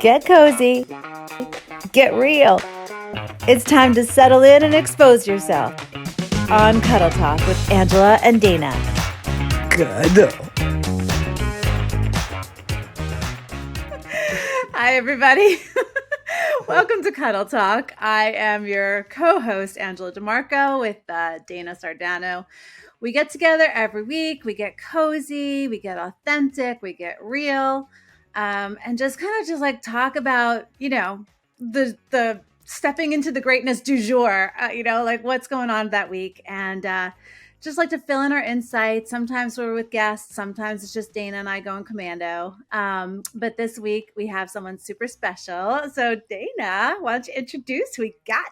Get cozy. Get real. It's time to settle in and expose yourself on Cuddle Talk with Angela and Dana. Cuddle. Hi, everybody. Welcome to Cuddle Talk. I am your co-host, Angela DiMarco, with Dana Sardano. We get together every week. We get cozy. We get authentic. We get real. And just kind of just like talk about, the stepping into the greatness du jour, like what's going on that week. And just like to fill in our insights. Sometimes we're with guests. Sometimes it's just Dana and I going commando. But this week we have someone super special. So Dana, why don't you introduce who we got?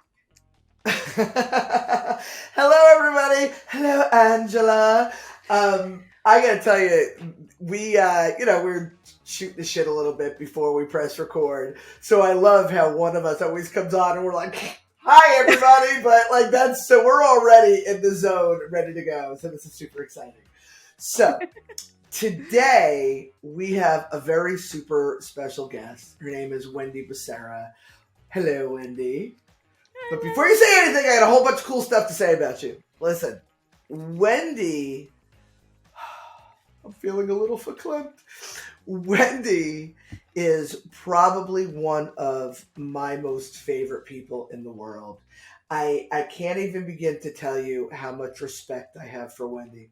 Hello, everybody. Hello, Angela. I gotta tell you, we're shooting the shit a little bit before we press record. So I love how one of us always comes on and we're like, hi, everybody. But so we're already in the zone, ready to go. So this is super exciting. So today we have a very super special guest. Her name is Wendy Becerra. Hello, Wendy. But before you say anything, I got a whole bunch of cool stuff to say about you. Listen, Wendy, I'm feeling a little verklempt. Wendy is probably one of my most favorite people in the world. I can't even begin to tell you how much respect I have for Wendy.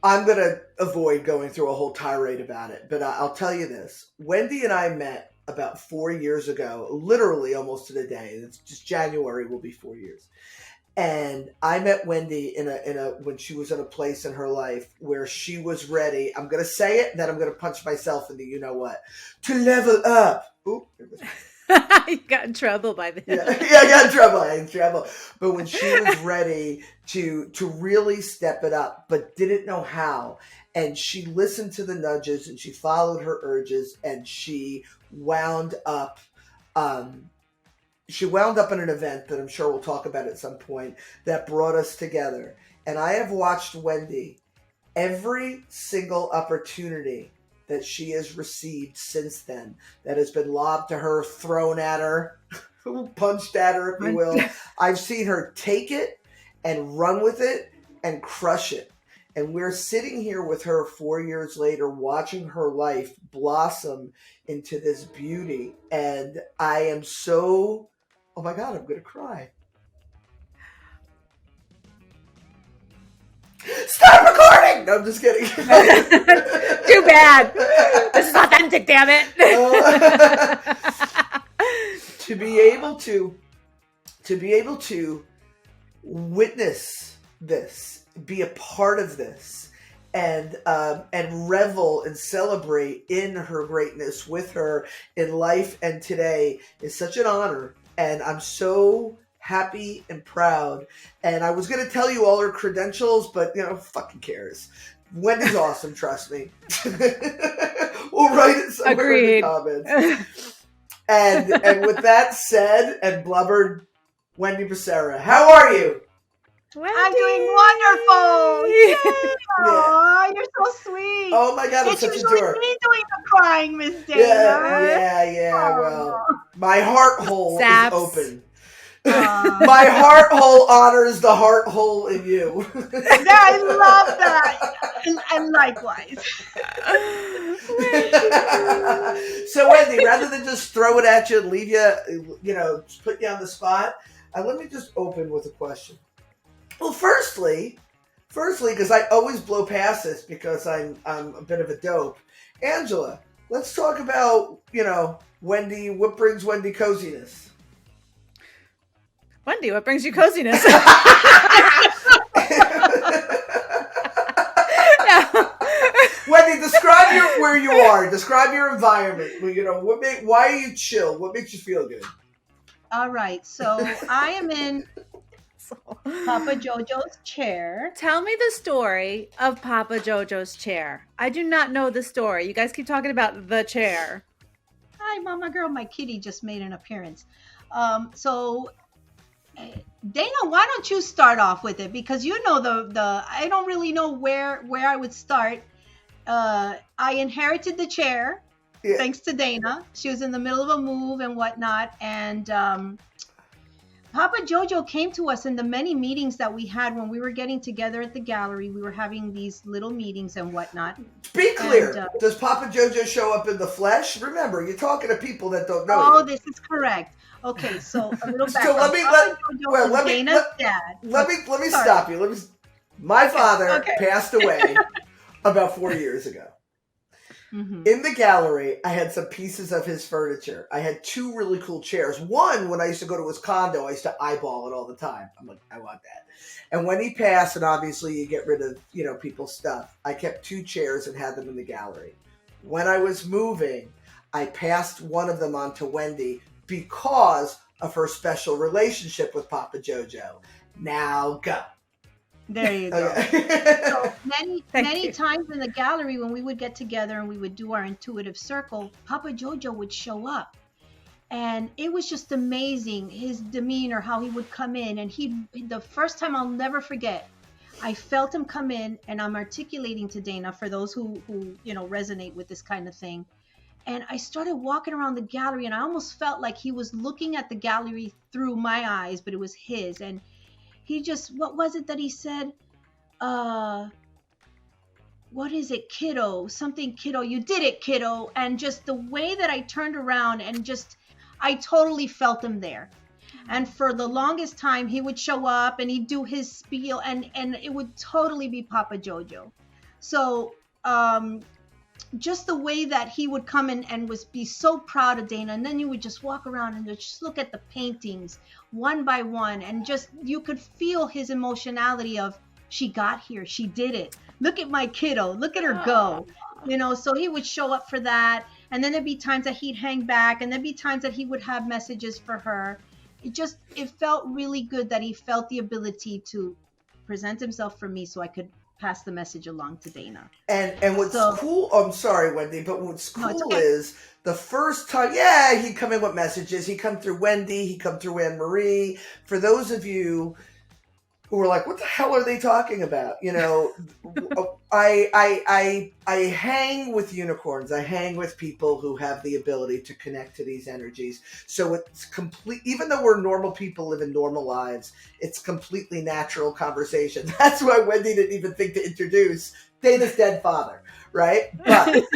I'm going to avoid going through a whole tirade about it, but I'll tell you this. Wendy and I met about 4 years ago, literally almost to the day. It's just January will be 4 years. And I met Wendy when she was in a place in her life where she was ready. I'm going to say it, and then I'm going to punch myself in the you-know-what. To level up. Ooh, You got in trouble by then. Yeah, I got in trouble. But when she was ready to really step it up, but didn't know how, and she listened to the nudges, and she followed her urges, and she wound up in an event that I'm sure we'll talk about at some point that brought us together. And I have watched Wendy every single opportunity that she has received since then, that has been lobbed to her, thrown at her, punched at her, if you will. I've seen her take it and run with it and crush it. And we're sitting here with her 4 years later, watching her life blossom into this beauty. And I am so, oh my God, I'm going to cry. Stop recording! No, I'm just kidding. Too bad. This is authentic, damn it. To be able to witness this, be a part of this, and revel and celebrate in her greatness with her in life and today is such an honor. And I'm so happy and proud. And I was going to tell you all her credentials, but fucking cares. Wendy's awesome, trust me. We'll write it somewhere in the comments. And with that said and blubbered, Wendy Becerra, how are you? Wendy. I'm doing wonderful. Yay. Aww, you're so sweet. Oh my God, I'm it's such a usually dork. me doing the crying, Miss Dana. Yeah. Well, my heart hole Saps. is open. My heart hole honors the heart hole in you. I love that. And likewise. So Wendy, rather than just throw it at you and leave you, just put you on the spot, let me just open with a question. Well, firstly, because I always blow past this because I'm a bit of a dope. Angela, let's talk about, Wendy, what brings Wendy coziness? Wendy, what brings you coziness? Wendy, describe where you are. Describe your environment. Why are you chill? What makes you feel good? All right. So I am in Papa Jojo's chair. Tell me the story of Papa Jojo's chair. I do not know the story. You guys keep talking about the chair. Hi, Mama Girl. My kitty just made an appearance. So Dana, why don't you start off with it? Because you know the I don't really know where I would start. I inherited the chair Yeah. thanks to Dana. She was in the middle of a move and whatnot. And Papa Jojo came to us in the many meetings that we had when we were getting together at the gallery. We were having these little meetings and whatnot. Be clear. Does Papa Jojo show up in the flesh? Remember, you're talking to people that don't know Oh, you. this is correct. Okay, so a little So background. let me stop you. My father passed away about 4 years ago. Mm-hmm. In the gallery, I had some pieces of his furniture. I had 2 really cool chairs. One, when I used to go to his condo, I used to eyeball it all the time. I'm like, I want that. And when he passed, and obviously you get rid of, people's stuff, I kept 2 chairs and had them in the gallery. When I was moving, I passed one of them on to Wendy because of her special relationship with Papa Jojo. Now go. There you go. Okay. So many times in the gallery when we would get together and we would do our intuitive circle, Papa Jojo would show up. And it was just amazing, his demeanor, how he would come in. And the first time I'll never forget, I felt him come in, and I'm articulating to Dana for those who resonate with this kind of thing. And I started walking around the gallery, and I almost felt like he was looking at the gallery through my eyes, but it was his. And he just, what was it that he said? What is it, kiddo? Something, kiddo. You did it, kiddo. And just the way that I turned around and I totally felt him there. And for the longest time, he would show up and he'd do his spiel, and it would totally be Papa Jojo. So just the way that he would come in and be so proud of Dana, and then you would just walk around and just look at the paintings one by one, and just you could feel his emotionality of, she got here, she did it, look at my kiddo, look at her go. So he would show up for that, and then there'd be times that he'd hang back, and there'd be times that he would have messages for her. It felt really good that he felt the ability to present himself for me so I could pass the message along to Dana. And what's cool, I'm sorry, Wendy, but what's cool okay. is the first time, he'd come in with messages. He'd come through Wendy, he'd come through Anne Marie. For those of you who are like, what the hell are they talking about? I hang with unicorns. I hang with people who have the ability to connect to these energies. So it's complete, even though we're normal people living normal lives, it's completely natural conversation. That's why Wendy didn't even think to introduce Dana's dead father, right? But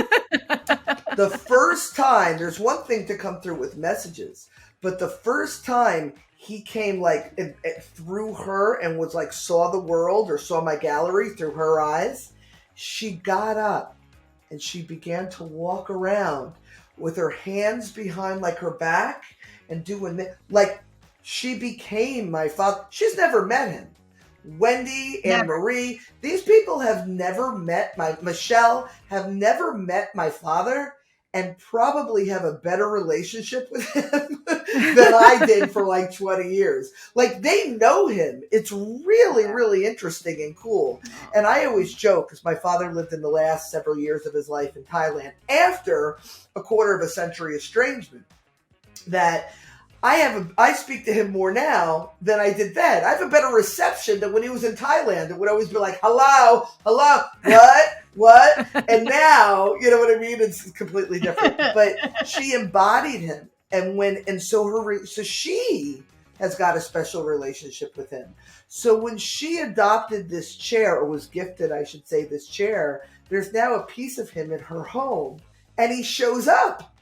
the first time, there's one thing to come through with messages, but the first time he came through her and was saw the world or saw my gallery through her eyes, she got up and she began to walk around with her hands behind her back and doing she became my father. She's never met him. Wendy and Marie, these people have never met Michelle, have never met my father, and probably have a better relationship with him than I did for 20 years. They know him. It's really, really interesting and cool. And I always joke, because my father lived in the last several years of his life in Thailand after a quarter of a century estrangement, that I speak to him more now than I did then. I have a better reception than when he was in Thailand. It would always be like, hello, what? And now, you know what I mean? It's completely different. But she embodied him. So she has got a special relationship with him. So when she adopted this chair, or was gifted, I should say, this chair, there's now a piece of him in her home, and he shows up.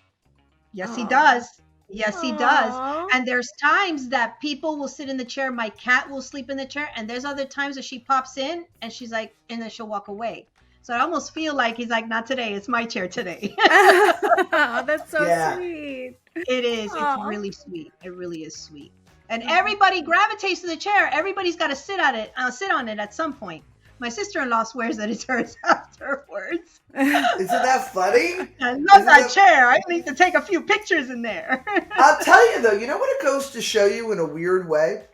Yes, he does. Yes, he does. And there's times that people will sit in the chair. My cat will sleep in the chair. And there's other times that she pops in and she's like, and then she'll walk away. So I almost feel like he's like, not today. It's my chair today. Oh, that's so sweet. It is. Aww. It's really sweet. It really is sweet. And everybody gravitates to the chair. Everybody's got to sit on it at some point. My sister-in-law swears that it's hers afterwards. Isn't that funny? I love that chair. I need to take a few pictures in there. I'll tell you, though, you know what it goes to show you in a weird way?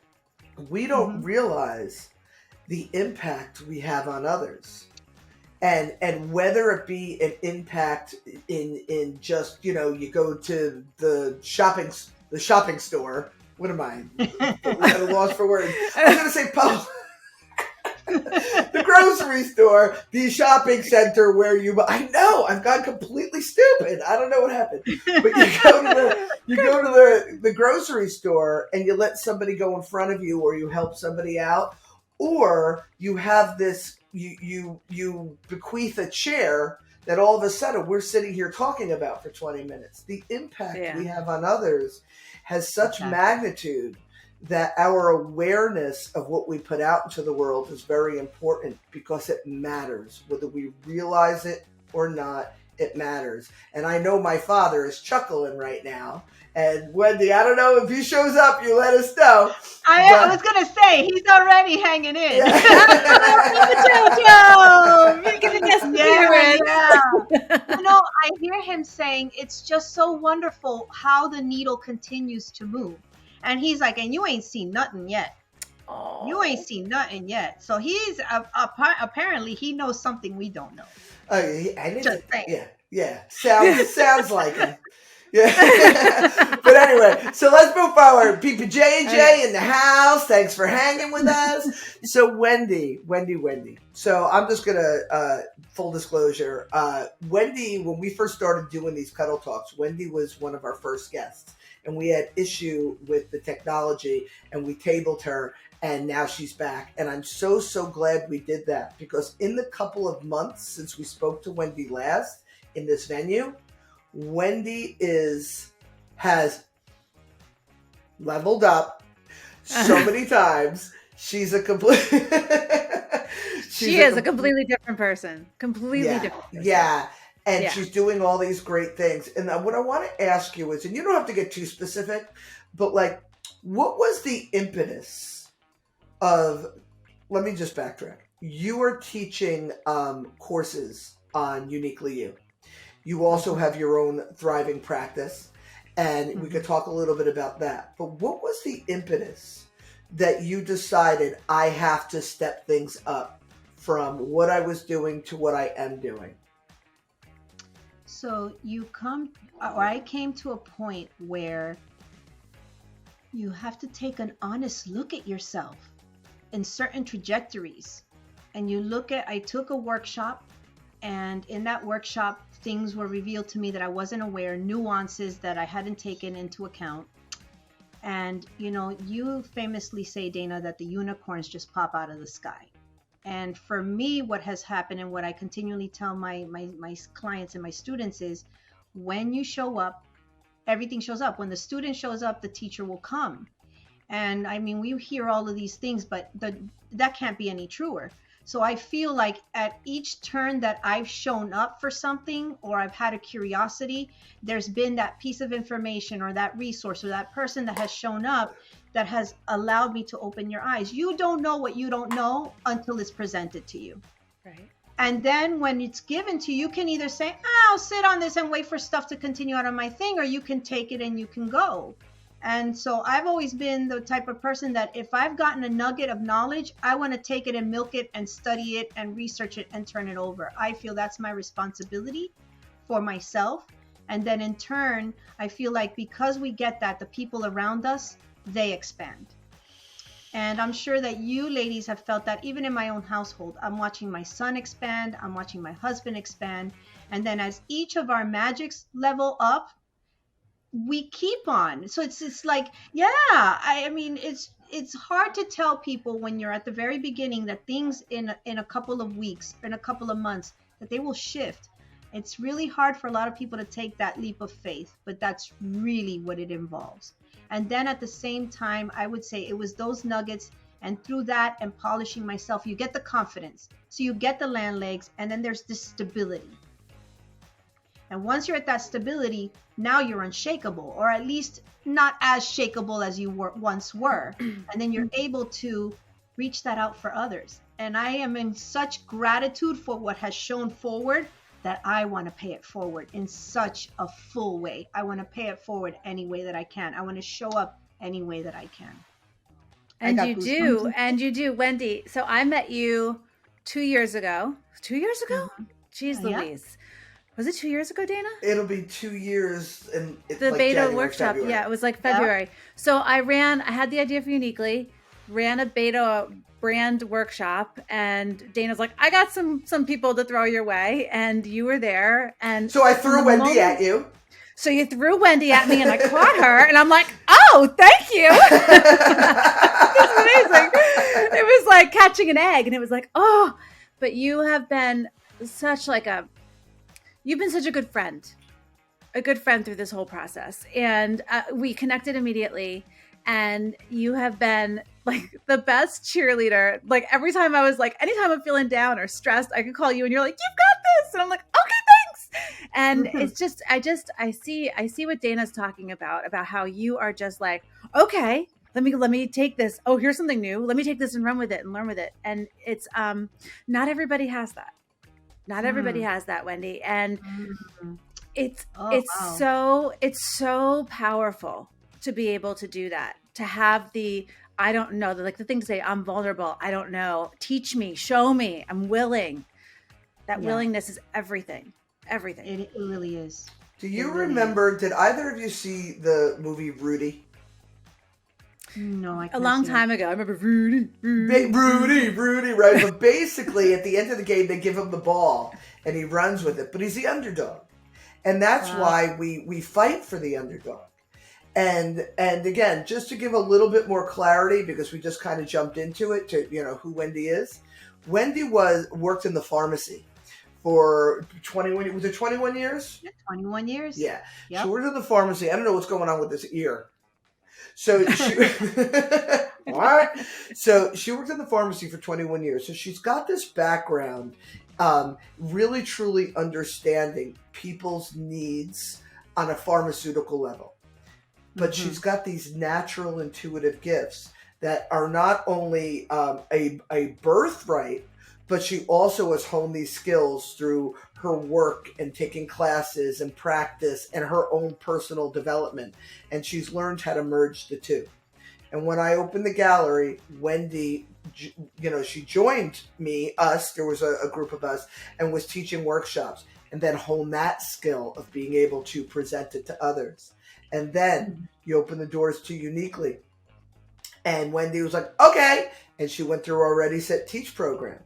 We don't realize the impact we have on others. And whether it be an impact in just, you go to the shopping store. What am I? I'm lost for words. I was going to say The grocery store, the shopping center where I know I've gone completely stupid. I don't know what happened, but you go to the grocery store and you let somebody go in front of you, or you help somebody out, or you have this you bequeath a chair that all of a sudden we're sitting here talking about for 20 minutes. The impact we have on others has such magnitude that our awareness of what we put out into the world is very important, because it matters. Whether we realize it or not, it matters. And I know my father is chuckling right now. And Wendy, I don't know if he shows up, you let us know. I was going to say, he's already hanging in. Yeah. Jojo! Making a guest appearance. Yeah. You know, I hear him saying, it's just so wonderful how the needle continues to move. And he's like, and you ain't seen nothing yet. Oh. You ain't seen nothing yet. So he's apparently he knows something we don't know. I didn't. Just saying. Yeah. Sounds like him. Yeah. But anyway, so let's move forward. PPJ in the house. Thanks for hanging with us. So Wendy. So I'm just gonna full disclosure. Wendy, when we first started doing these Cuddle Talks, Wendy was one of our first guests. And we had issue with the technology, and we tabled her, and now she's back. And I'm so glad we did that, because in the couple of months since we spoke to Wendy last in this venue, Wendy has leveled up so many times. She's a complete she is a completely different person. Different person. Yeah. And she's doing all these great things. And what I want to ask you is, and you don't have to get too specific, but like, what was the impetus of, let me just backtrack. You are teaching courses on Uniquely You. You also have your own thriving practice, and we could talk a little bit about that. But what was the impetus that you decided, I have to step things up from what I was doing to what I am doing? So I came to a point where you have to take an honest look at yourself in certain trajectories. And I took a workshop, and in that workshop, things were revealed to me that I wasn't aware, nuances that I hadn't taken into account. And, you know, you famously say, Dana, that the unicorns just pop out of the sky. And for me, what has happened, and what I continually tell my clients and my students, is when you show up, everything shows up. When the student shows up, the teacher will come. And I mean, we hear all of these things, but that can't be any truer. So I feel like at each turn that I've shown up for something, or I've had a curiosity, there's been that piece of information or that resource or that person that has shown up that has allowed me to open your eyes. You don't know what you don't know until it's presented to you. Right. And then when it's given to you, you can either say, I'll sit on this and wait for stuff to continue out of my thing, or you can take it and you can go. And so I've always been the type of person that if I've gotten a nugget of knowledge, I want to take it and milk it and study it and research it and turn it over. I feel that's my responsibility for myself. And then in turn, I feel like because we get that, the people around us, they expand. And I'm sure that you ladies have felt that even in my own household. I'm watching my son expand. I'm watching my husband expand. And then as each of our magics level up, we keep on. So it's like, I mean, it's hard to tell people when you're at the very beginning that things in a couple of weeks, in a couple of months, that they will shift. It's really hard for a lot of people to take that leap of faith, but that's really what it involves. And then at the same time, I would say it was those nuggets, and through that and polishing myself, you get the confidence. So you get the land legs, and then there's this stability. And once you're at that stability, now you're unshakable, or at least not as shakeable as you once were. And then you're able to reach that out for others. And I am in such gratitude for what has shown forward that I want to pay it forward in such a full way. I want to pay it forward any way that I can. I want to show up any way that I can. And you do, Wendy. So I met you 2 years ago. 2 years ago? Jeez Louise. Was it 2 years ago, Dana? It'll be 2 years in the like beta January, workshop. February. Yeah, it was like February. Yeah. So I had the idea for Uniquely, ran a beta brand workshop, and Dana's like, I got some people to throw your way, and you were there. And so I threw Wendy at you. So you threw Wendy at me, and I caught her, and I'm like, oh, thank you. It's amazing. It was like catching an egg, and it was like, oh, but you have been such you've been such a good friend through this whole process. And we connected immediately, and you have been like the best cheerleader. Like every time I was like, anytime I'm feeling down or stressed, I could call you and you're like, you've got this. And I'm like, okay, thanks. And it's just, I see what Dana's talking about how you are just like, okay, let me take this. Oh, here's something new. Let me take this and run with it and learn with it. And it's, not everybody has that. Not everybody has that, Wendy. And it's so powerful to be able to do that, to have I don't know, the thing to say, I'm vulnerable. I don't know. Teach me, show me, I'm willing. That willingness is everything. Everything. It really is. Do you remember, did either of you see the movie Rudy? No, I can't. A long time ago. I remember Rudy, right? But basically, at the end of the game, they give him the ball, and he runs with it. But he's the underdog. And that's why we fight for the underdog. And again, just to give a little bit more clarity, because we just kind of jumped into it to, who Wendy is. Wendy worked in the pharmacy for 21, was it 21 years? Yeah, 21 years. Yeah. Yep. She worked in the pharmacy. I don't know what's going on with this ear. So she, what? So she worked in the pharmacy for 21 years. So she's got this background, really truly understanding people's needs on a pharmaceutical level. But she's got these natural intuitive gifts that are not only a birthright, but she also has honed these skills through her work and taking classes and practice and her own personal development. And she's learned how to merge the two. And when I opened the gallery, Wendy, she joined us, there was a group of us, and was teaching workshops, and then honed that skill of being able to present it to others. And then you open the doors to Uniquely. And Wendy was like, okay. And she went through our Ready, Set, Teach program.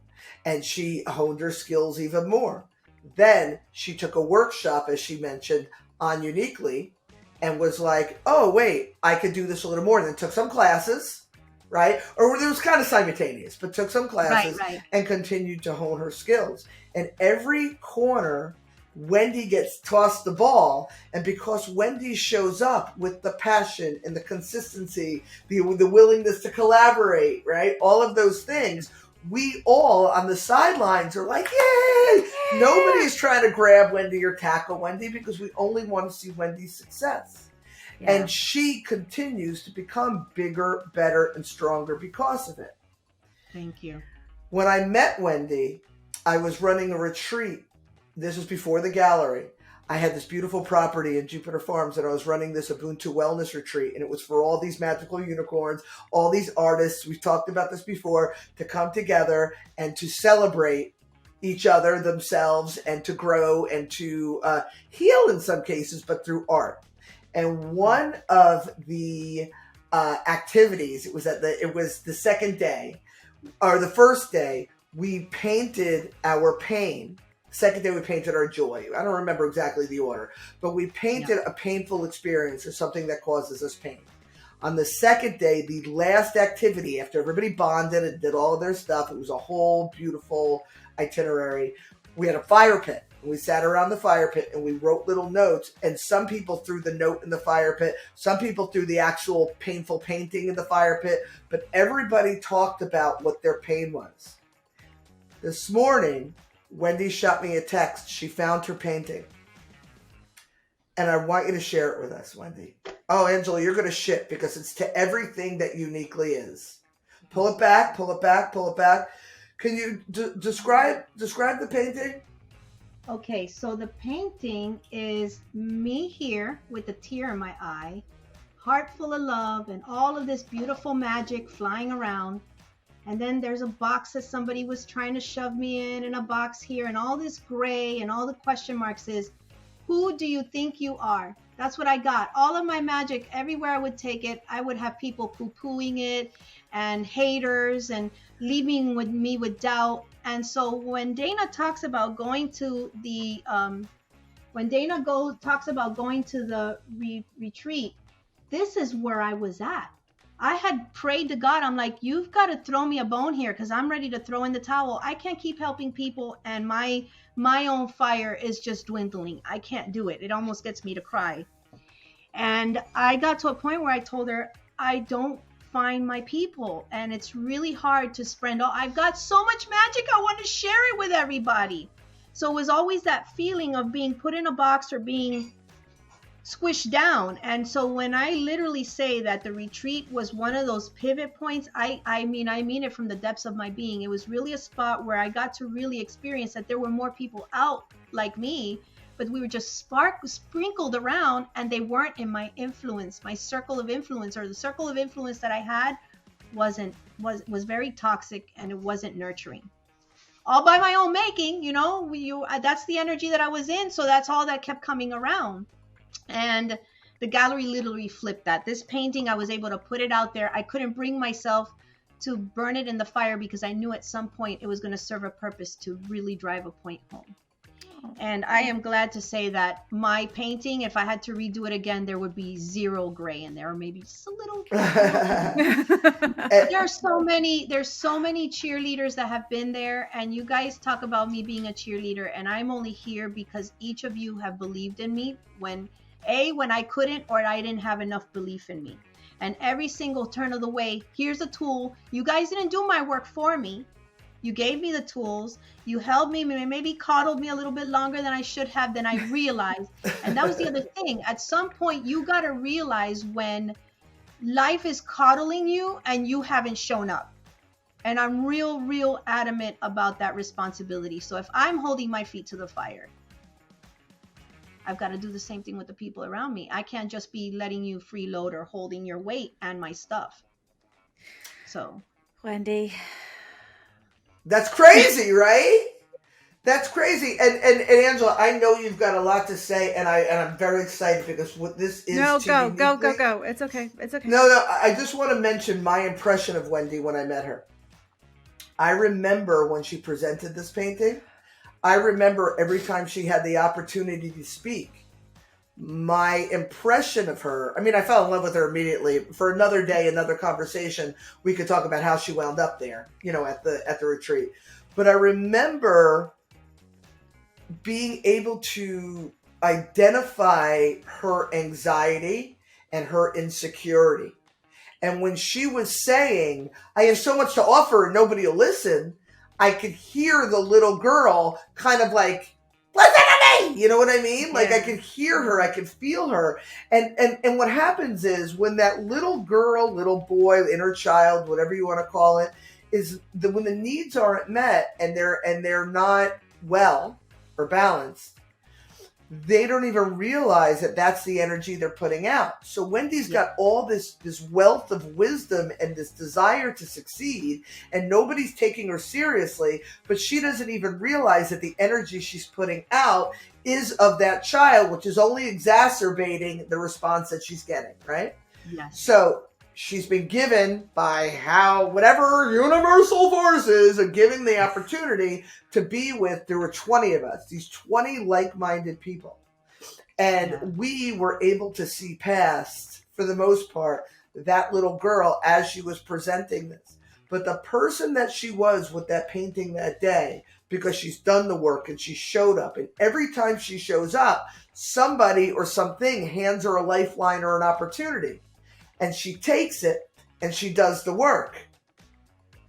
And she honed her skills even more. Then she took a workshop, as she mentioned, on Uniquely, and was like, oh, wait, I could do this a little more. And then took some classes, right? Or it was kind of simultaneous, but took some classes and continued to hone her skills. And every corner, Wendy gets tossed the ball. And because Wendy shows up with the passion and the consistency, the willingness to collaborate, right? All of those things, we all on the sidelines are like, yay! Nobody's trying to grab Wendy or tackle Wendy because we only want to see Wendy's success. Yeah. And she continues to become bigger, better, and stronger because of it. Thank you. When I met Wendy, I was running a retreat. This was before the gallery. I had this beautiful property in Jupiter Farms, and I was running this Ubuntu wellness retreat, and it was for all these magical unicorns, all these artists, we've talked about this before, to come together and to celebrate each other, themselves, and to grow and to heal in some cases, but through art. And one of the activities, it was the second day, or the first day, we painted our pain. Second day, we painted our joy. I don't remember exactly the order, but we painted a painful experience or something that causes us pain. On the second day, the last activity, after everybody bonded and did all of their stuff, it was a whole beautiful itinerary. We had a fire pit, and we sat around the fire pit and we wrote little notes. And some people threw the note in the fire pit. Some people threw the actual painful painting in the fire pit, but everybody talked about what their pain was. This morning, Wendy shot me a text. She found her painting. And I want you to share it with us, Wendy. Oh, Angela, you're going to shit because it's to everything that Uniquely is. Pull it back, pull it back, pull it back. Can you describe the painting? Okay, so the painting is me here with a tear in my eye, heart full of love, and all of this beautiful magic flying around. And then there's a box that somebody was trying to shove me in, and a box here, and all this gray and all the question marks is, Who do you think you are? That's what I got. All of my magic, everywhere I would take it, I would have people poo-pooing it and haters and leaving with me with doubt. And so when Dana talks about going to the retreat, this is where I was at. I had prayed to God. I'm like, you've got to throw me a bone here because I'm ready to throw in the towel. I can't keep helping people, and my own fire is just dwindling. I can't do it. It almost gets me to cry. And I got to a point where I told her, I don't find my people, and it's really hard to spread. I've got so much magic. I want to share it with everybody. So it was always that feeling of being put in a box or being squished down. And so when I literally say that the retreat was one of those pivot points, I mean it from the depths of my being. It was really a spot where I got to really experience that there were more people out like me, but we were just sprinkled around, and they weren't in my influence, my circle of influence, or the circle of influence that I had was very toxic, and it wasn't nurturing. All by my own making, that's the energy that I was in. So that's all that kept coming around. And the gallery literally flipped that. This painting, I was able to put it out there. I couldn't bring myself to burn it in the fire because I knew at some point it was going to serve a purpose to really drive a point home. And I am glad to say that my painting, if I had to redo it again, there would be zero gray in there, or maybe just a little. There's so many cheerleaders that have been there, and you guys talk about me being a cheerleader, and I'm only here because each of you have believed in me when I couldn't, or I didn't have enough belief in me. And every single turn of the way, here's a tool. You guys didn't do my work for me. You gave me the tools. You held me, maybe coddled me a little bit longer than I should have, than I realized. And that was the other thing. At some point, you got to realize when life is coddling you and you haven't shown up. And I'm real adamant about that responsibility. So if I'm holding my feet to the fire, I've got to do the same thing with the people around me. I can't just be letting you freeload or holding your weight and my stuff. So, Wendy. That's crazy, right? That's crazy. And Angela, I know you've got a lot to say, and I'm very excited because what this is. No, go. It's okay. No. I just want to mention my impression of Wendy when I met her. I remember when she presented this painting. I remember every time she had the opportunity to speak. My impression of her, I fell in love with her immediately. For another day, another conversation, we could talk about how she wound up there, at the retreat. But I remember being able to identify her anxiety and her insecurity. And when she was saying, I have so much to offer and nobody will listen, I could hear the little girl kind of like, listen to me! You know what I mean? Like I could hear her, I could feel her. And what happens is when that little girl, little boy, inner child, whatever you want to call it, is when the needs aren't met and they're not well or balanced, they don't even realize that that's the energy they're putting out. So Wendy's got all this wealth of wisdom and this desire to succeed, and nobody's taking her seriously, but she doesn't even realize that the energy she's putting out is of that child, which is only exacerbating the response that she's getting, right? yes. So she's been given by whatever universal forces are giving the opportunity to be with, there were 20 of us, these 20 like-minded people. And we were able to see past, for the most part, that little girl as she was presenting this. But the person that she was with that painting that day, because she's done the work and she showed up, and every time she shows up, somebody or something hands her a lifeline or an opportunity. And she takes it and she does the work.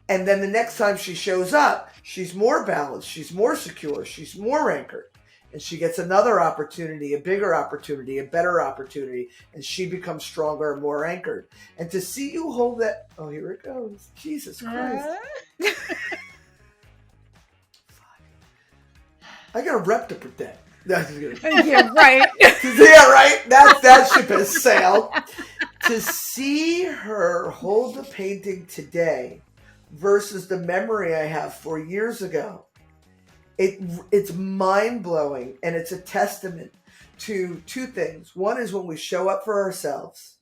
And then the next time she shows up, she's more balanced, she's more secure, she's more anchored. And she gets another opportunity, a bigger opportunity, a better opportunity. And she becomes stronger and more anchored. And to see you hold that, oh, here it goes. Jesus Christ. I got a rep to protect. Yeah, right. Yeah, right. That ship has sailed. To see her hold the painting today versus the memory I have 4 years ago, it's mind-blowing, and it's a testament to two things. One is when we show up for ourselves,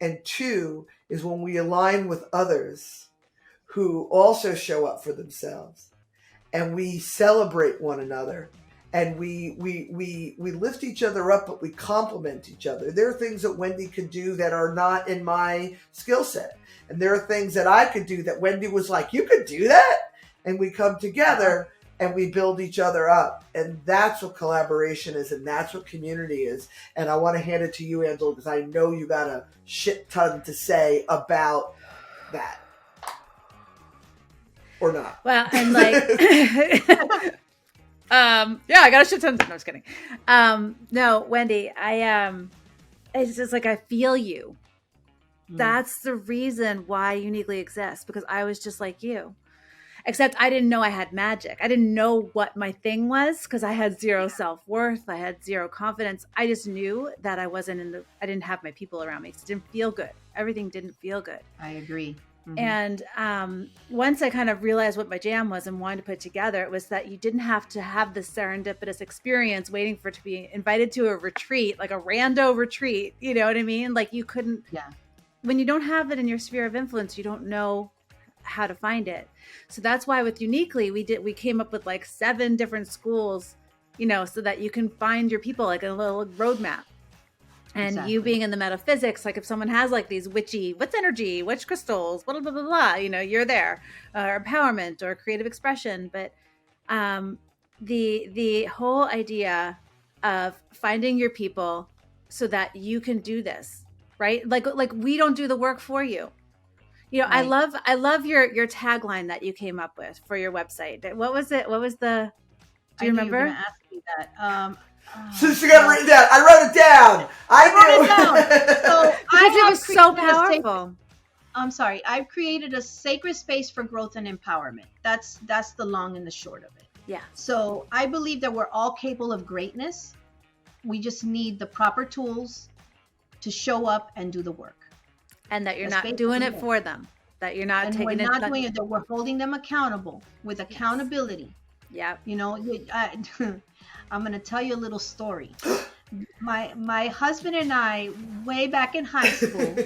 and two is when we align with others who also show up for themselves, and we celebrate one another, and we lift each other up, but we compliment each other. There are things that Wendy could do that are not in my skill set, and there are things that I could do that Wendy was like, you could do that, and we come together and we build each other up. And that's what collaboration is, and that's what community is. And I want to hand it to you, Angela, because I know you got a shit ton to say about that. Or not. Well, and like, yeah, I got a shit ton. No, I was kidding. No, Wendy, it's just like, I feel you. That's the reason why I uniquely exist, because I was just like you. Except I didn't know I had magic. I didn't know what my thing was, because I had zero self-worth. I had zero confidence. I just knew that I didn't have my people around me. It didn't feel good. Everything didn't feel good. I agree. Mm-hmm. And once I kind of realized what my jam was and wanted to put together, it was that you didn't have to have this serendipitous experience waiting for it to be invited to a retreat, like a rando retreat. You know what I mean? Like, you couldn't, when you don't have it in your sphere of influence, you don't know how to find it. So that's why with Uniquely, we came up with like 7 different schools, you know, so that you can find your people, like a little roadmap. And you being in the metaphysics, like if someone has like these what's energy, which crystals, blah, blah, blah, blah, you know, you're there, or empowerment or creative expression. But the whole idea of finding your people so that you can do this, right? Like we don't do the work for you. You know, right. I love your tagline that you came up with for your website. What was it? What was the, do you remember? You were going to ask me that. Since you got it written down, I wrote it down. I wrote it down. So it was so powerful. I'm sorry. I've created a sacred space for growth and empowerment. That's the long and the short of it. Yeah. So I believe that we're all capable of greatness. We just need the proper tools to show up and do the work. And that you're not doing it for them. That you're not taking it. We're not doing it. That we're holding them accountable with accountability. Yeah. You know, I'm going to tell you a little story. My husband and I, way back in high school,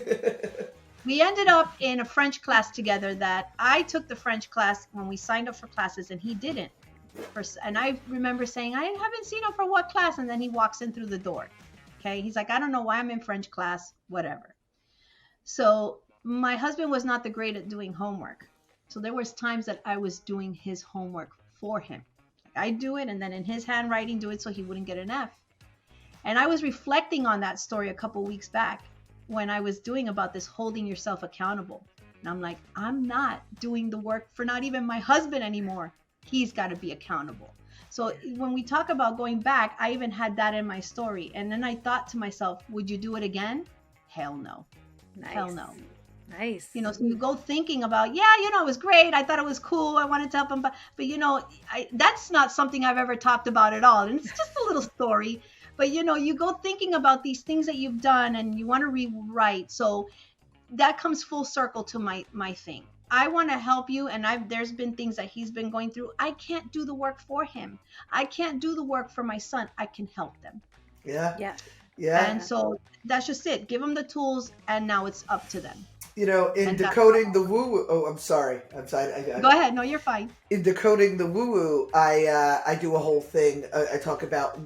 we ended up in a French class together that I took the French class when we signed up for classes, and he didn't. And I remember saying, I haven't seen him for what class? And then he walks in through the door. Okay. He's like, I don't know why I'm in French class, whatever. So my husband was not the great at doing homework. So there was times that I was doing his homework for him. I do it, and then in his handwriting do it so he wouldn't get an F. And I was reflecting on that story a couple weeks back when I was doing about this holding yourself accountable. And I'm like, I'm not doing the work for not even my husband anymore. He's got to be accountable. So when we talk about going back, I even had that in my story. And then I thought to myself, would you do it again? Hell no. Nice. Hell no. Nice. You know, so you go thinking about, yeah, you know, it was great. I thought it was cool. I wanted to help him. But you know, that's not something I've ever talked about at all. And it's just a little story. But, you know, you go thinking about these things that you've done and you want to rewrite. So that comes full circle to my thing. I want to help you. And there's been things that he's been going through. I can't do the work for him. I can't do the work for my son. I can help them. Yeah. Yeah. Yeah. And so that's just it. Give them the tools, and now it's up to them. You know, in decoding the woo-woo. Oh, I'm sorry. Go ahead. No, you're fine. In decoding the woo-woo, I do a whole thing. I talk about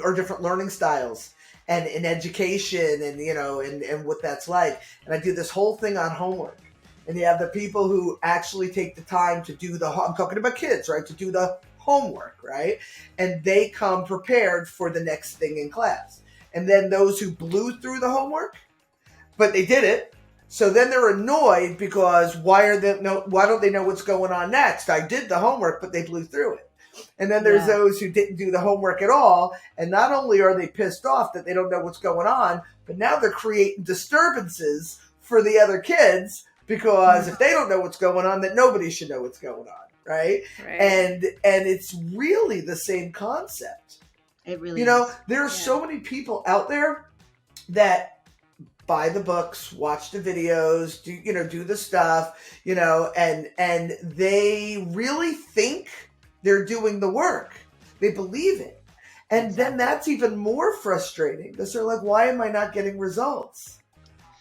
our different learning styles and in education, and you know, and what that's like. And I do this whole thing on homework. And you have the people who actually take the time to do I'm talking about kids, right? To do the homework, right? And they come prepared for the next thing in class. And then those who blew through the homework, but they did it. So then they're annoyed because why don't they know what's going on next? I did the homework, but they blew through it. And then there's those who didn't do the homework at all. And not only are they pissed off that they don't know what's going on, but now they're creating disturbances for the other kids, because if they don't know what's going on, then nobody should know what's going on. Right. And it's really the same concept. It really You know, is. there are so many people out there that buy the books, watch the videos, do the stuff, you know, and they really think they're doing the work. They believe it. And Exactly. then that's even more frustrating because they're like, why am I not getting results?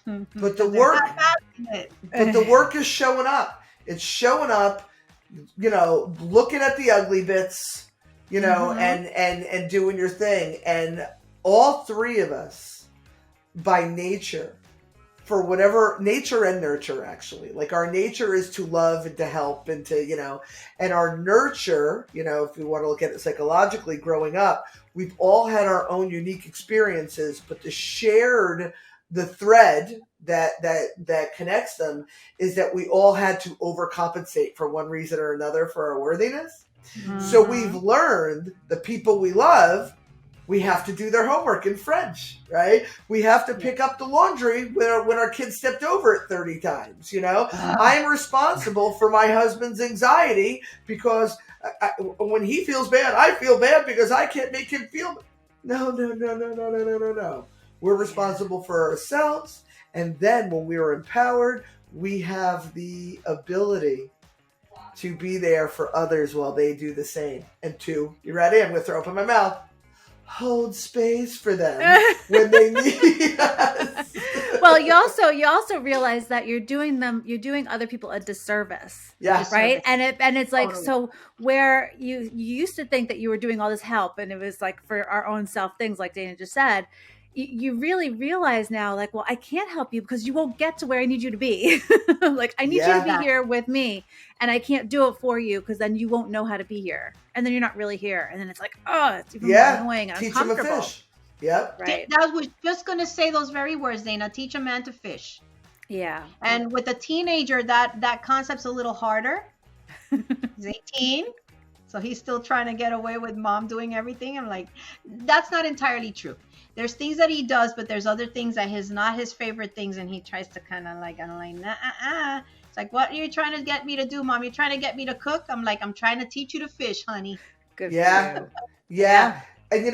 But the work, Not passionate. but the work is showing up. It's showing up, looking at the ugly bits, and doing your thing. And all three of us, by nature, for whatever nature and nurture, actually, like our nature is to love and to help and to, and our nurture, if we want to look at it psychologically, growing up, we've all had our own unique experiences, but the thread that connects them is that we all had to overcompensate for one reason or another for our worthiness. So we've learned the people we love, we have to do their homework in French, right? We have to pick up the laundry when our kids stepped over it 30 times, I'm responsible for my husband's anxiety because when he feels bad, I feel bad because I can't make him feel. No. We're responsible for ourselves. And then when we are empowered, we have the ability to be there for others while they do the same. And two, you ready? I'm going to throw up in my mouth. Hold space for them when they need us. Well, you also realize that you're doing other people a disservice. Yeah. Right. And it's like, Totally. so where you used to think that you were doing all this help and it was like for our own self things like Dana just said, you really realize now, like, well, I can't help you because you won't get to where I need you to be. Like, I need you to be here with me and I can't do it for you because then you won't know how to be here. And then you're not really here. And then it's like, oh, it's even more annoying and teach them a uncomfortable. fish. Yep. Right. I was just going to say those very words, Dana. Teach a man to fish. Yeah. And with a teenager, that concept's a little harder. He's 18. So he's still trying to get away with mom doing everything. I'm like, that's not entirely true. There's things that he does, but there's other things that is not his favorite things. And he tries to kind of like, It's like, what are you trying to get me to do, mom? You're trying to get me to cook? I'm like, I'm trying to teach you to fish, honey. Good for you. Yeah. And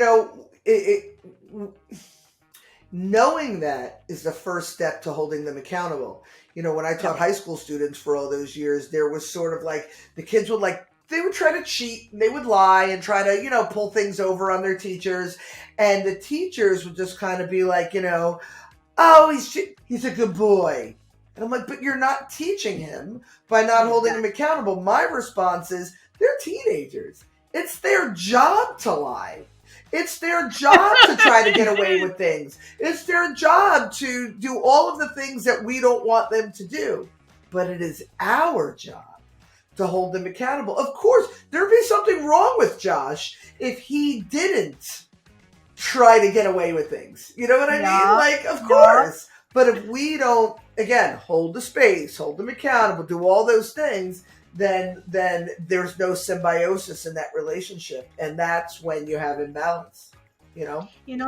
knowing that is the first step to holding them accountable. When I taught high school students for all those years, there was sort of like the kids would they would try to cheat and they would lie and try to, pull things over on their teachers. And the teachers would just kind of be like, oh, he's a good boy. And I'm like, but you're not teaching him by not holding him accountable. My response is they're teenagers. It's their job to lie. It's their job to try to get away with things. It's their job to do all of the things that we don't want them to do. But it is our job to hold them accountable. Of course, there'd be something wrong with Josh if he didn't try to get away with things. You know what I mean? Like, of course. But if we don't, again, hold the space, hold them accountable, do all those things, then there's no symbiosis in that relationship. And that's when you have imbalance,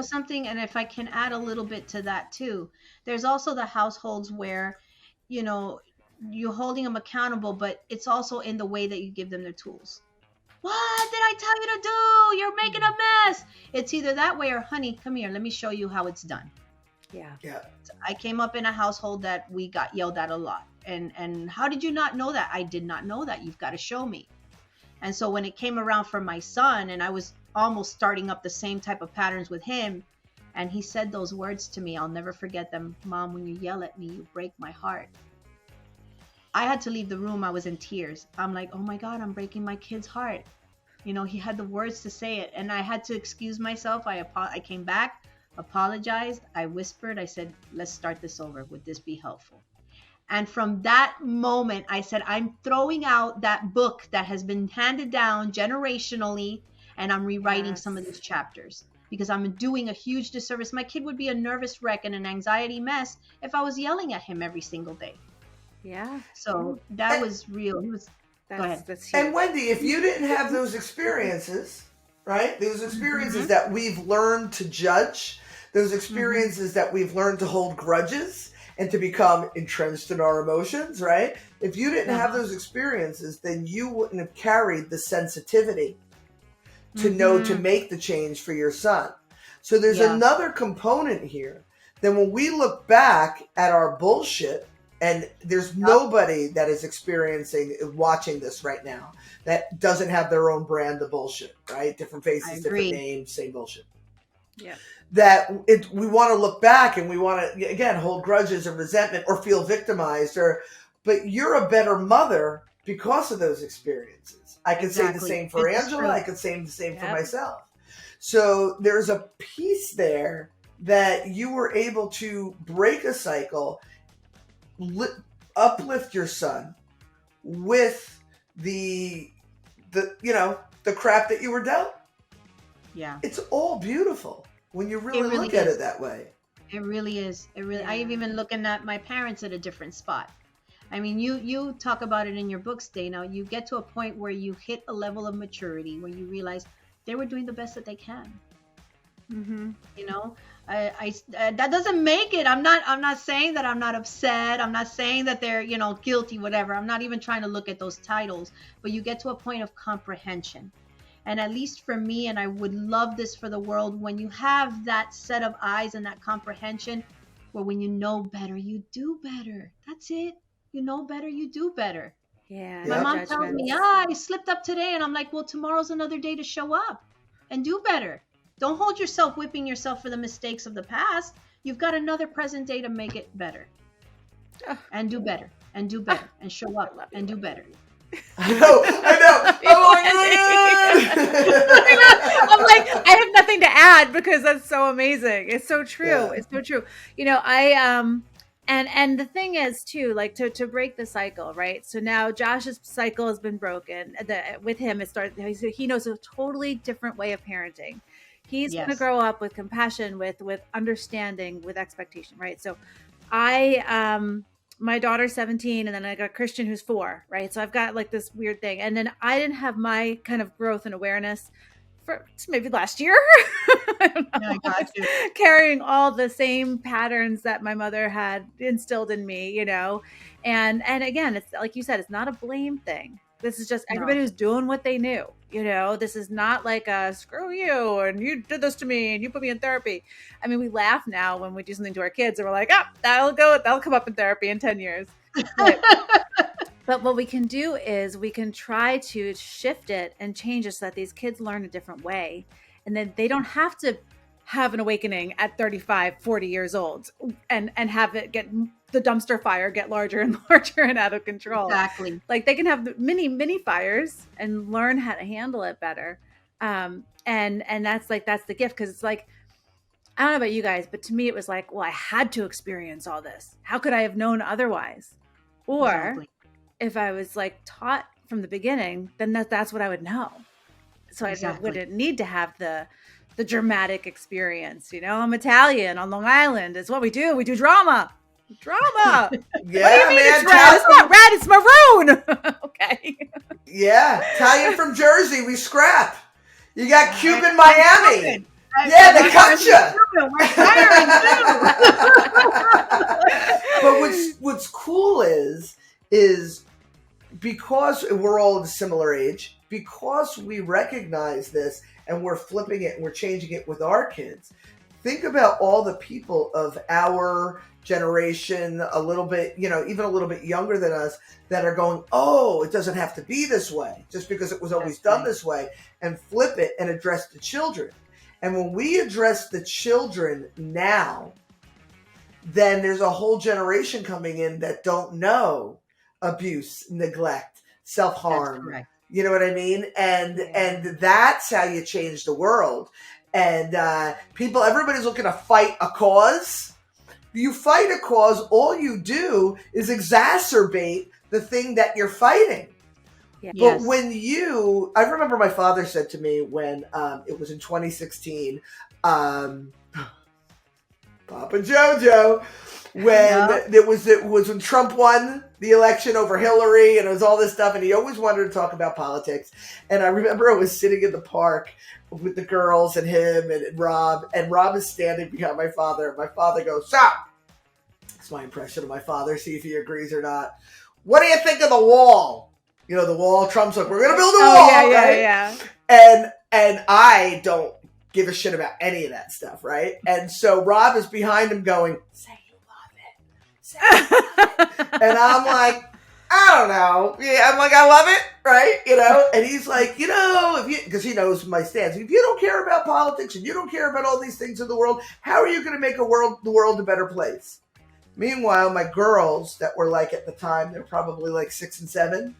something, and if I can add a little bit to that too, there's also the households where, you're holding them accountable, but it's also in the way that you give them their tools. What did I tell you to do? You're making a mess. It's either that way or, honey, come here. Let me show you how it's done. Yeah. So I came up in a household that we got yelled at a lot. And how did you not know that? I did not know that. You've got to show me. And so when it came around for my son, and I was almost starting up the same type of patterns with him, and he said those words to me, I'll never forget them. Mom, when you yell at me, you break my heart. I had to leave the room. I was in tears. I'm like, oh my God, I'm breaking my kid's heart. He had the words to say it. And I had to excuse myself. I came back, apologized. I whispered, I said, let's start this over. Would this be helpful? And from that moment, I said, I'm throwing out that book that has been handed down generationally, and I'm rewriting some of these chapters because I'm doing a huge disservice. My kid would be a nervous wreck and an anxiety mess if I was yelling at him every single day. Yeah. So that was real. Go ahead. That's huge. And Wendy, if you didn't have those experiences, right? Those experiences that we've learned to judge, those experiences that we've learned to hold grudges and to become entrenched in our emotions, right? If you didn't have those experiences, then you wouldn't have carried the sensitivity to know to make the change for your son. So there's another component here. Then when we look back at our bullshit And there's nobody that is watching this right now that doesn't have their own brand of bullshit, right? Different faces, different names, same bullshit. Yeah. We want to look back and we want to, again, hold grudges and resentment or feel victimized, but you're a better mother because of those experiences. I could say the same for Angela. I could say the same for myself. So there's a piece there that you were able to break a cycle, uplift your son with the crap that you were dealt. Yeah. It's all beautiful when you really look at it that way. It really is. I'm even looking at my parents at a different spot. I mean, you talk about it in your books, Dana. You get to a point where you hit a level of maturity where you realize they were doing the best that they can. Mm-hmm. You know, that doesn't make it. I'm not saying that I'm not upset. I'm not saying that they're, guilty, whatever. I'm not even trying to look at those titles, but you get to a point of comprehension. And at least for me, and I would love this for the world, when you have that set of eyes and that comprehension, where when you know better, you do better. That's it. You know better, you do better. Yeah. My mom tells me, I slipped up today. And I'm like, well, tomorrow's another day to show up and do better. Don't hold yourself whipping yourself for the mistakes of the past. You've got another present day to make it better. And do better. And do better. And show up and do better. I know. I'm like, I have nothing to add because that's so amazing. It's so true. Yeah. It's so true. And the thing is too, like to break the cycle, right? So now Josh's cycle has been broken. With him, it started. He knows a totally different way of parenting. He's going to grow up with compassion, with understanding, with expectation, right? So my daughter's 17 and then I got Christian who's 4, right? So I've got like this weird thing. And then I didn't have my kind of growth and awareness for maybe last year. I don't know. I got you. Carrying all the same patterns that my mother had instilled in me, And again, it's like you said, it's not a blame thing. This is just everybody who's doing what they knew. This is not like a screw you and you did this to me and you put me in therapy. I mean, we laugh now when we do something to our kids and we're like, that'll come up in therapy in 10 years. But what we can do is we can try to shift it and change it so that these kids learn a different way. And then they don't have to have an awakening at 35, 40 years old and have it get the dumpster fire get larger and larger and out of control. Exactly. Like they can have mini fires and learn how to handle it better. And that's the gift. Cause it's like, I don't know about you guys, but to me, it was like, well, I had to experience all this. How could I have known otherwise? Or if I was like taught from the beginning, then that's what I would know. So I wouldn't need to have the dramatic experience. I'm Italian on Long Island. It's what we do. We do drama. Yeah, what do you mean it's red? It's not red, it's maroon. Okay. Yeah, Italian from Jersey, we scrap. You got Cuban Miami. Yeah, they cut you. We're firing too. But what's cool is because we're all of a similar age, because we recognize this and we're flipping it and we're changing it with our kids. Think about all the people of our generation, a little bit, even a little bit younger than us, that are going, oh, it doesn't have to be this way, just because it was always done this way, and flip it and address the children. And when we address the children now, then there's a whole generation coming in that don't know abuse, neglect, self-harm. You know what I mean? And that's how you change the world. And everybody's looking to fight a cause. You fight a cause, all you do is exacerbate the thing that you're fighting. Yeah. But when I remember my father said to me when it was in 2016, Papa Jojo, when it was when Trump won the election over Hillary, and it was all this stuff, and he always wanted to talk about politics. And I remember I was sitting in the park with the girls and him and Rob is standing behind my father. And my father goes, "Stop." That's my impression of my father. See if he agrees or not. What do you think of the wall? The wall. Trump's like, we're going to build a wall. Yeah. And I don't give a shit about any of that stuff, right? And so Rob is behind him going, say you love it. say and I'm like, I don't know. Yeah, I'm like, I love it, right? And he's like, if you, because he knows my stance. If you don't care about politics and you don't care about all these things in the world, how are you going to make the world a better place? Meanwhile, my girls that were like at the time, they're probably like 6 and 7,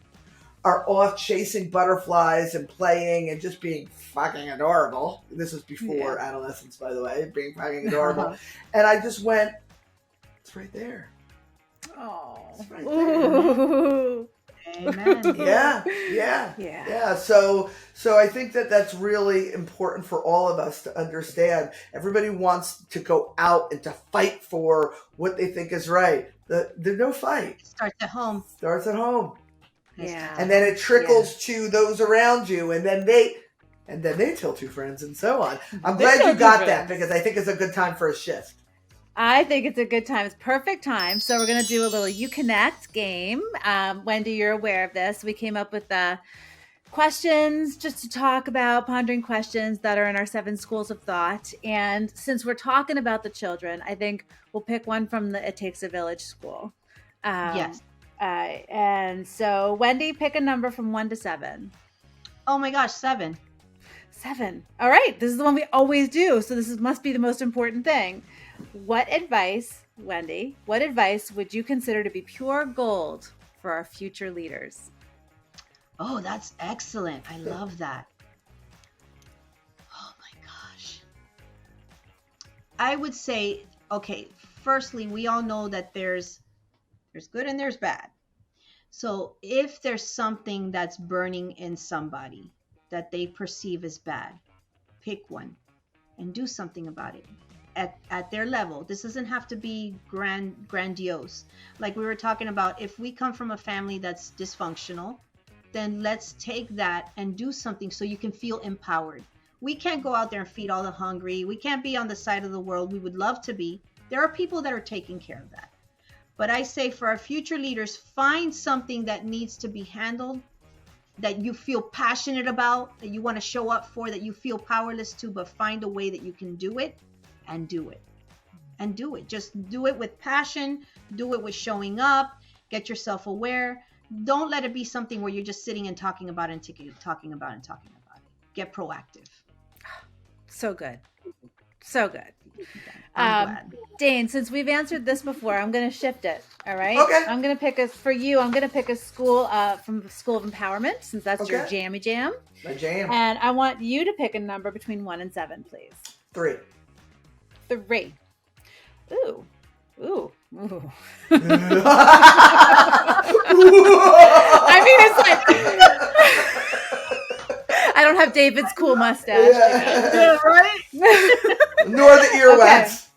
are off chasing butterflies and playing and just being fucking adorable. This was before adolescence, by the way, being fucking adorable. And I just went, it's right there. Oh, it's right there. Amen. Yeah. So I think that that's really important for all of us to understand. Everybody wants to go out and to fight for what they think is right. There's no fight. It starts at home. Starts at home. Yeah. And then it trickles to those around you, and then they tell 2 friends and so on. I'm glad you got that because I think it's a good time for a shift. I think it's a good time. It's perfect time. So we're going to do a little You Connect game. Wendy, you're aware of this. We came up with questions just to talk about, pondering questions that are in our 7 schools of thought. And since we're talking about the children, I think we'll pick one from the It Takes a Village school. Yes. And so, Wendy, pick a number from 1 to 7. Oh my gosh, 7. 7. All right. This is the one we always do. So this must be the most important thing. What advice, Wendy, would you consider to be pure gold for our future leaders? Oh, that's excellent. I love that. Oh my gosh. I would say, okay, firstly, we all know that there's good and there's bad. So if there's something that's burning in somebody that they perceive as bad, pick one and do something about it at their level. This doesn't have to be grandiose. Like we were talking about, if we come from a family that's dysfunctional, then let's take that and do something so you can feel empowered. We can't go out there and feed all the hungry. We can't be on the side of the world. We would love to be. There are people that are taking care of that. But I say for our future leaders, find something that needs to be handled, that you feel passionate about, that you want to show up for, that you feel powerless to, but find a way that you can do it and do it. And do it. Just do it with passion. Do it with showing up. Get yourself aware. Don't let it be something where you're just sitting and talking about it and talking about it. Get proactive. So good. So good. I'm glad. Dane, since we've answered this before, I'm going to shift it. All right. Okay. I'm going to pick a school from School of Empowerment, since that's your jammy jam. My jam. And I want you to pick a number between 1 and 7, please. 3. 3. Ooh. I mean, it's like I don't have David's cool mustache. Yeah, right? Nor the earwax.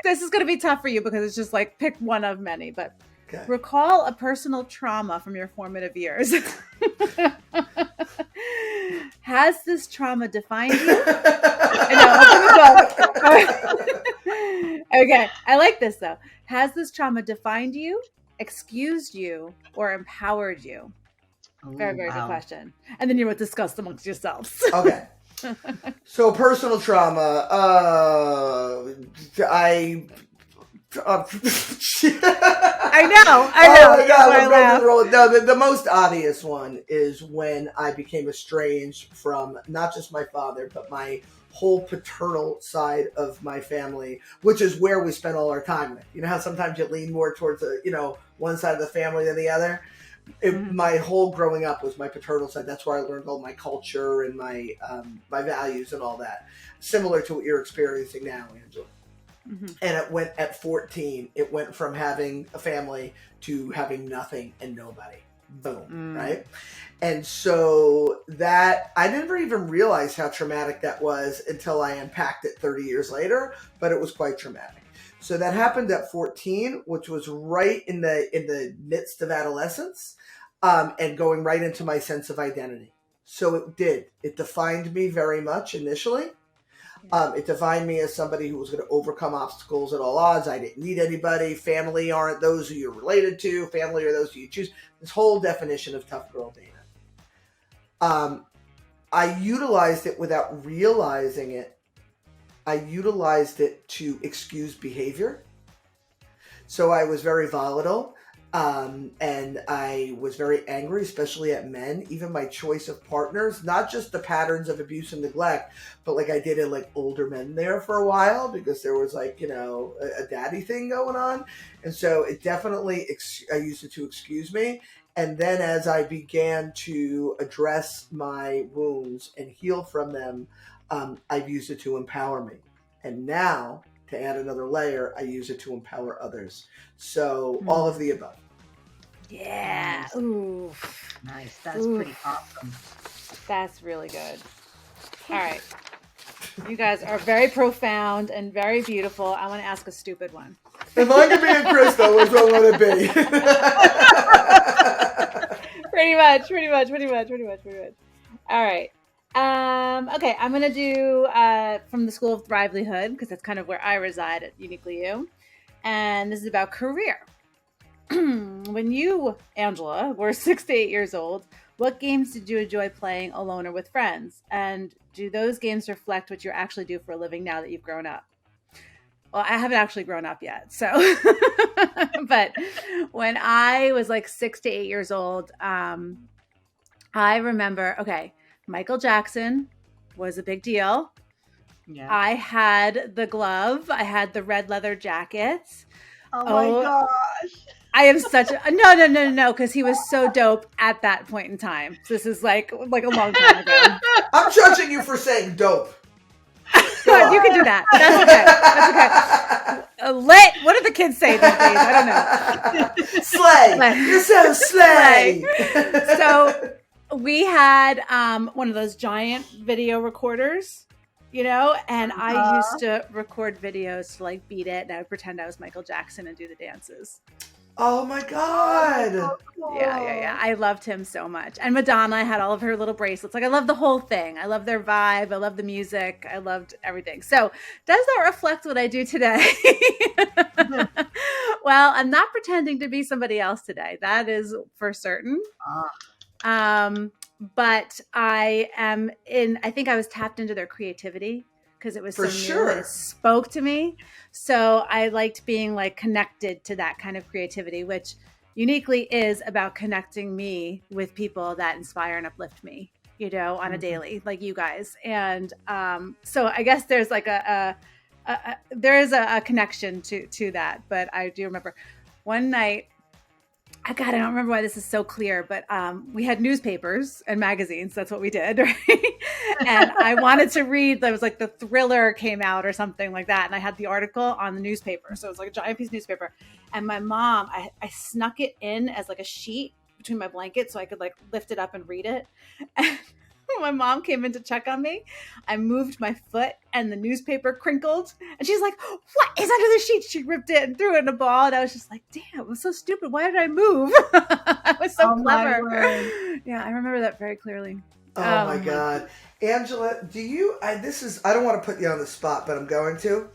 This is gonna be tough for you because it's just like pick one of many. But Okay. recall a personal trauma from your formative years. Has this trauma defined you? Okay, I like this though. Has this trauma defined you, excused you, or empowered you? Very, very good question. And then you would discuss amongst yourselves. Okay. So personal trauma. I know. Oh my God, no, the most obvious one is when I became estranged from not just my father, but my whole paternal side of my family, which is where we spent all our time with. You know how sometimes you lean more towards one side of the family than the other? My whole growing up was my paternal side. That's where I learned all my culture and my values and all that. Similar to what you're experiencing now, Angela. Mm-hmm. And it went at 14. It went from having a family to having nothing and nobody. Boom, right? And so that I never even realized how traumatic that was until I unpacked it 30 years later. But it was quite traumatic. So that happened at 14, which was right in the midst of adolescence, and going right into my sense of identity. So it did. It defined me very much initially. It defined me as somebody who was going to overcome obstacles at all odds. I didn't need anybody. Family aren't those who you're related to. Family are those who you choose. This whole definition of tough girl Dana. I utilized it without realizing it. I utilized it to excuse behavior So I was very volatile. And I was very angry, especially at men, even my choice of partners, not just the patterns of abuse and neglect, but like I dated like older men there for a while because there was like, a daddy thing going on. And so it definitely, I used it to excuse me. And then as I began to address my wounds and heal from them, I've used it to empower me. And now, to add another layer, I use it to empower others. So all of the above. Yeah. Nice. Ooh. Nice. That's pretty awesome. That's really good. All right. You guys are very profound and very beautiful. I want to ask a stupid one. If I could be a crystal, which one would it be? Pretty much. All right. Okay, I'm going to do from the School of Livelihood, because that's kind of where I reside at Uniquely You. And this is about career. When you, Angela, were 6 to 8 years old, what games did you enjoy playing alone or with friends? And do those games reflect what you actually do for a living now that you've grown up? Well, I haven't actually grown up yet. So, but when I was like 6 to 8 years old, I remember, Michael Jackson was a big deal. Yeah. I had the glove. I had the red leather jackets. Oh my gosh. I am such a no, because he was so dope at that point in time. So this is like a long time ago. I'm judging you for saying dope. You can do that. That's okay. Lit. What do the kids say these days? I don't know. Slay. You're so slay. So we had one of those giant video recorders, and I used to record videos to like beat it, and I would pretend I was Michael Jackson and do the dances. Oh my God. Yeah. I loved him so much. And Madonna, I had all of her little bracelets. Like, I love the whole thing. I love their vibe. I love the music. I loved everything. So does that reflect what I do today? Well, I'm not pretending to be somebody else today. That is for certain. But I think I was tapped into their creativity because it was so new and it spoke to me. So I liked being like connected to that kind of creativity, which uniquely is about connecting me with people that inspire and uplift me, on a daily, like you guys. And so I guess there's like there is a connection to that. But I do remember one night, I don't remember why this is so clear, but we had newspapers and magazines. That's what we did, right? And I wanted to read, there was like the Thriller came out or something like that. And I had the article on the newspaper. So it was like a giant piece of newspaper. And my mom, I snuck it in as like a sheet between my blankets so I could like lift it up and read it. And my mom came in to check on me. I moved my foot and the newspaper crinkled. And she's like, what is under the sheet? She ripped it and threw it in a ball. And I was just like, damn, it was so stupid. Why did I move? I was so clever. Yeah, I remember that very clearly. Oh my God. Angela, I don't want to put you on the spot, but I'm going to.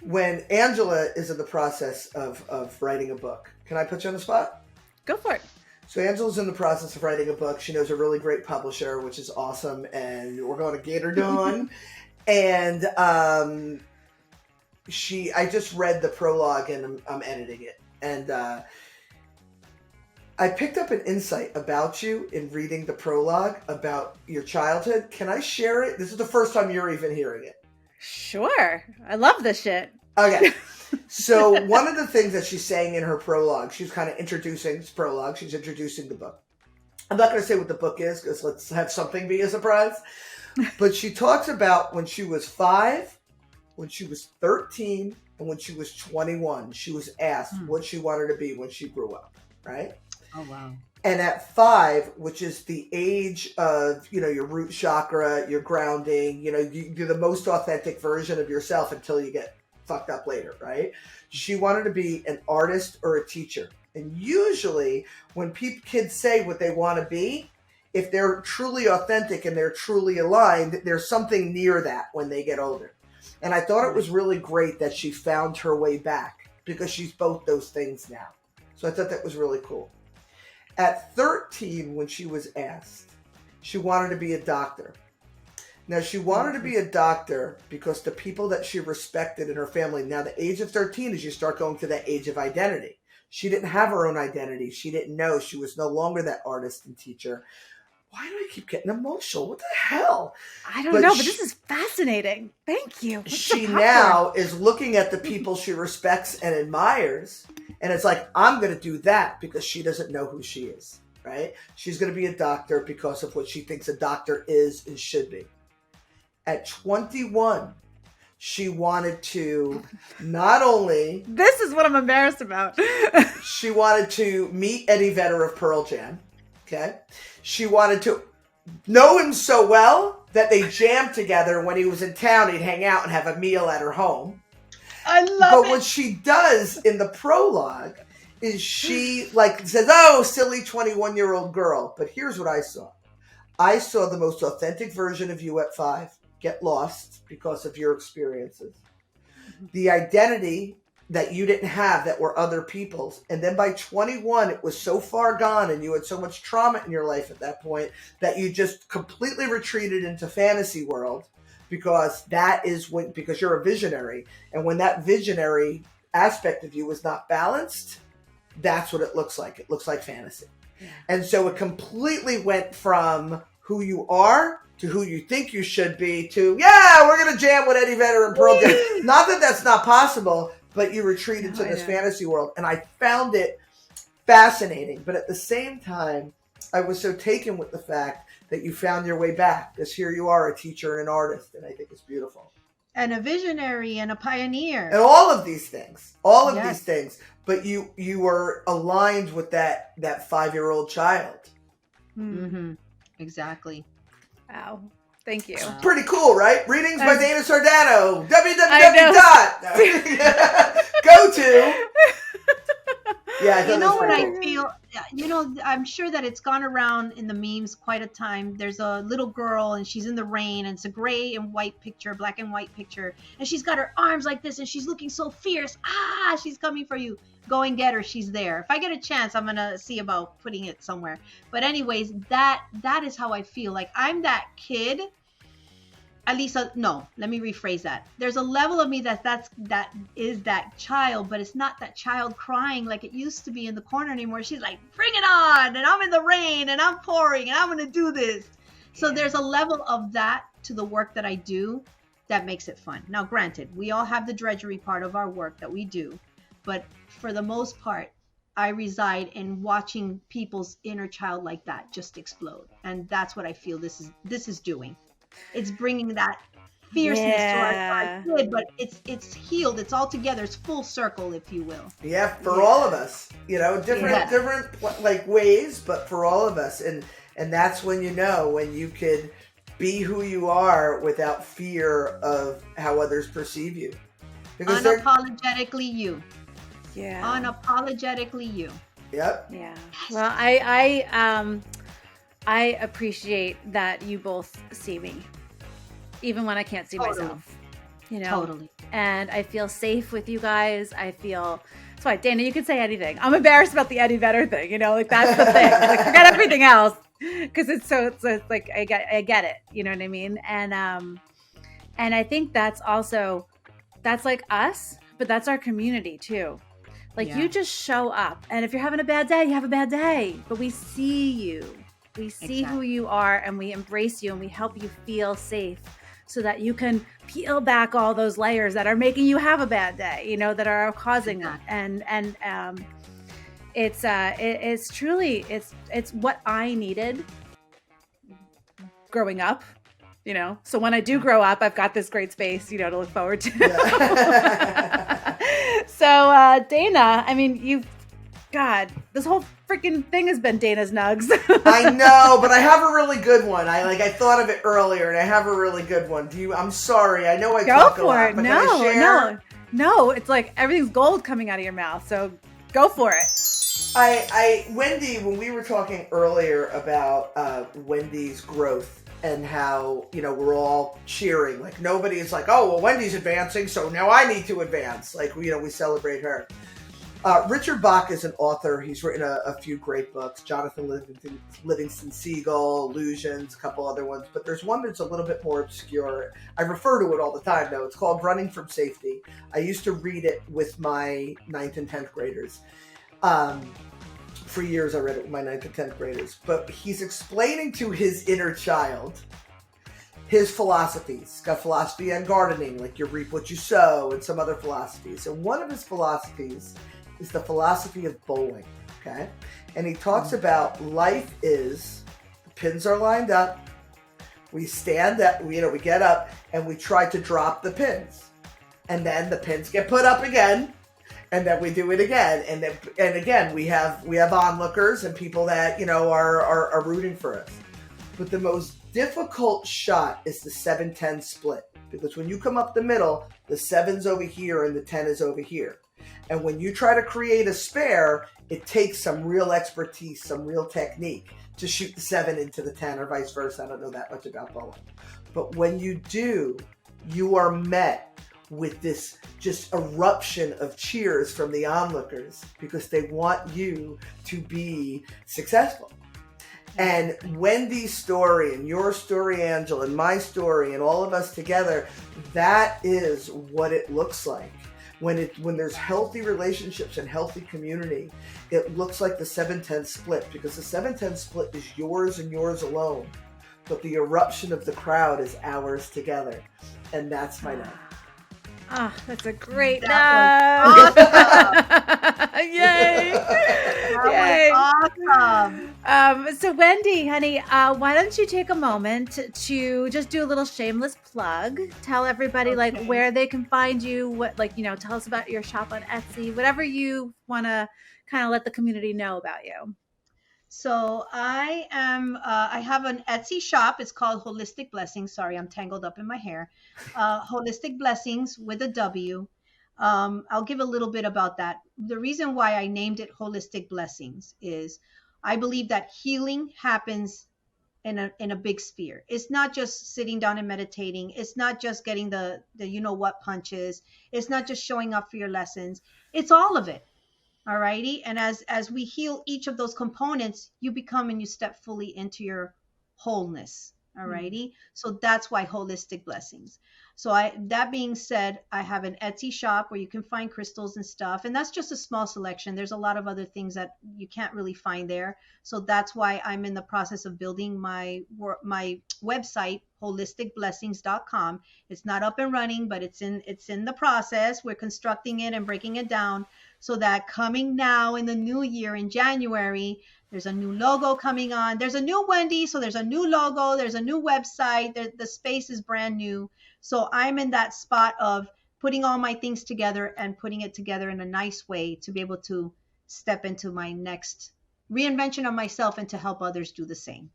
When Angela is in the process of writing a book, can I put you on the spot? Go for it. So Angela's in the process of writing a book. She knows a really great publisher, which is awesome. And we're going to get her done. And I just read the prologue and I'm editing it. And I picked up an insight about you in reading the prologue about your childhood. Can I share it? This is the first time you're even hearing it. Sure. I love this shit. Okay. So one of the things that she's saying in her prologue, she's kind of introducing this prologue. She's introducing the book. I'm not going to say what the book is because let's have something be a surprise. But she talks about when she was 5, when she was 13, and when she was 21. She was asked what she wanted to be when she grew up, right? Oh, wow. And at 5, which is the age of, your root chakra, your grounding, you're the most authentic version of yourself until you get fucked up later, right? She wanted to be an artist or a teacher. And usually when kids say what they want to be, if they're truly authentic and they're truly aligned, there's something near that when they get older. And I thought it was really great that she found her way back because she's both those things now. So I thought that was really cool. At 13, when she was asked, she wanted to be a doctor. Now, she wanted to be a doctor because the people that she respected in her family, now the age of 13 is you start going to that age of identity. She didn't have her own identity. She didn't know. She was no longer that artist and teacher. Why do I keep getting emotional? What the hell? I don't know, but this is fascinating. Thank you. She now is looking at the people she respects and admires, and it's like, I'm going to do that because she doesn't know who she is, right? She's going to be a doctor because of what she thinks a doctor is and should be. At 21, she wanted to not only... This is what I'm embarrassed about. She wanted to meet Eddie Vedder of Pearl Jam. Okay. She wanted to know him so well that they jammed together. When he was in town, he'd hang out and have a meal at her home. I love it. But what she does in the prologue is she says, oh, silly 21-year-old girl. But here's what I saw. I saw the most authentic version of you at 5. Get lost because of your experiences. The identity that you didn't have that were other people's. And then by 21, it was so far gone and you had so much trauma in your life at that point that you just completely retreated into fantasy world because because you're a visionary. And when that visionary aspect of you is not balanced, that's what it looks like. It looks like fantasy. Yeah. And so it completely went from who you are to who you think you should be to, yeah, we're going to jam with Eddie Vedder and Pearl Jam. Not that that's not possible, but you retreated to this fantasy world. And I found it fascinating. But at the same time, I was so taken with the fact that you found your way back. Because here you are, a teacher and an artist. And I think it's beautiful. And a visionary and a pioneer. And all of these things. These things. But you were aligned with that 5-year-old child. Mm-hmm. Exactly. Wow. Thank you. It's pretty cool, right? Readings by Dana Sardano. Go to. Yeah, you know what I feel? I'm sure that it's gone around in the memes quite a time. There's a little girl and she's in the rain and it's a gray and white picture, black and white picture. And she's got her arms like this and she's looking so fierce. She's coming for you. Go and get her. She's there. If I get a chance, I'm going to see about putting it somewhere. But anyways, that is how I feel. Like I'm that kid. At least, no, let me rephrase that. There's a level of me that is that child, but it's not that child crying like it used to be in the corner anymore. She's like, bring it on. And I'm in the rain and I'm pouring and I'm going to do this. So there's a level of that to the work that I do that makes it fun. Now, granted, we all have the drudgery part of our work that we do. But for the most part, I reside in watching people's inner child like that just explode. And that's what I feel this is doing. It's bringing that fierceness to our kid, but it's healed. It's all together. It's full circle, if you will. Yeah, for all of us. Different ways, but for all of us. And that's when when you could be who you are without fear of how others perceive you. Because unapologetically you. Yeah. Unapologetically you. Yep. Yeah. Well, I appreciate that you both see me, even when I can't see myself. Totally. And I feel safe with you guys. That's why, Dana, you can say anything. I'm embarrassed about the Eddie Vedder thing. That's the thing. Forget everything else, because it's like I get it. You know what I mean? And I think that's like us, but that's our community too. You just show up, and if you're having a bad day, you have a bad day. But we see you. We see who you are, and we embrace you, and we help you feel safe so that you can peel back all those layers that are making you have a bad day, that are causing that. And it's truly what I needed growing up, So when I do grow up, I've got this great space, to look forward to. Yeah. So, Dana, I mean, this whole freaking thing has been Dana's Nugs. I know, but I have a really good one. I thought of it earlier, and I have a really good one. I'm sorry. I know I talk a lot, but can I share? No. It's like everything's gold coming out of your mouth. So go for it. Wendy, when we were talking earlier about Wendy's growth and how, we're all cheering. Like nobody is like, oh, well, Wendy's advancing, so now I need to advance. We celebrate her. Richard Bach is an author. He's written a few great books. Jonathan Livingston Seagull, Illusions, a couple other ones. But there's one that's a little bit more obscure. I refer to it all the time, though. It's called Running from Safety. I used to read it with my 9th and 10th graders. For years, I read it with my 9th and 10th graders. But he's explaining to his inner child his philosophies. He's got philosophy on gardening, like you reap what you sow, and some other philosophies. And one of his philosophies is the philosophy of bowling, okay? And he talks about life is, the pins are lined up, we stand up, we get up, and we try to drop the pins. And then the pins get put up again, and then we do it again. And again, we have onlookers and people that, are rooting for us. But the most difficult shot is the 7-10 split. Because when you come up the middle, the 7's over here and the 10 is over here. And when you try to create a spare, it takes some real expertise, some real technique to shoot the 7 into the 10 or vice versa. I don't know that much about bowling. But when you do, you are met with this just eruption of cheers from the onlookers because they want you to be successful. And Wendy's story and your story, Angela, and my story and all of us together, that is what it looks like. When there's healthy relationships and healthy community, it looks like the 7-10 split, because the 7-10 split is yours and yours alone. But the eruption of the crowd is ours together. And that's my note. Oh, that's a great note. Awesome. Yay. That was awesome. So Wendy, honey, why don't you take a moment to just do a little shameless plug? Tell everybody like where they can find you, tell us about your shop on Etsy, whatever you want to kind of let the community know about you. So I have an Etsy shop. It's called Wholistic Blessings. Sorry, I'm tangled up in my hair. Wholistic Blessings with a W. I'll give a little bit about that. The reason why I named it Wholistic Blessings is I believe that healing happens in a big sphere. It's not just sitting down and meditating. It's not just getting the what punches. It's not just showing up for your lessons. It's all of it. Alrighty. And as we heal each of those components, you become and you step fully into your wholeness. Alrighty. So that's why Wholistic Blessings. So that being said, I have an Etsy shop where you can find crystals and stuff. And that's just a small selection. There's a lot of other things that you can't really find there. So that's why I'm in the process of building my website, holisticblessings.com. It's not up and running, but it's in the process. We're constructing it and breaking it down so that coming now in the new year in January, there's a new logo coming on. There's a new Wendy, so there's a new logo. There's a new website. The space is brand new. So I'm in that spot of putting all my things together and putting it together in a nice way to be able to step into my next reinvention of myself and to help others do the same.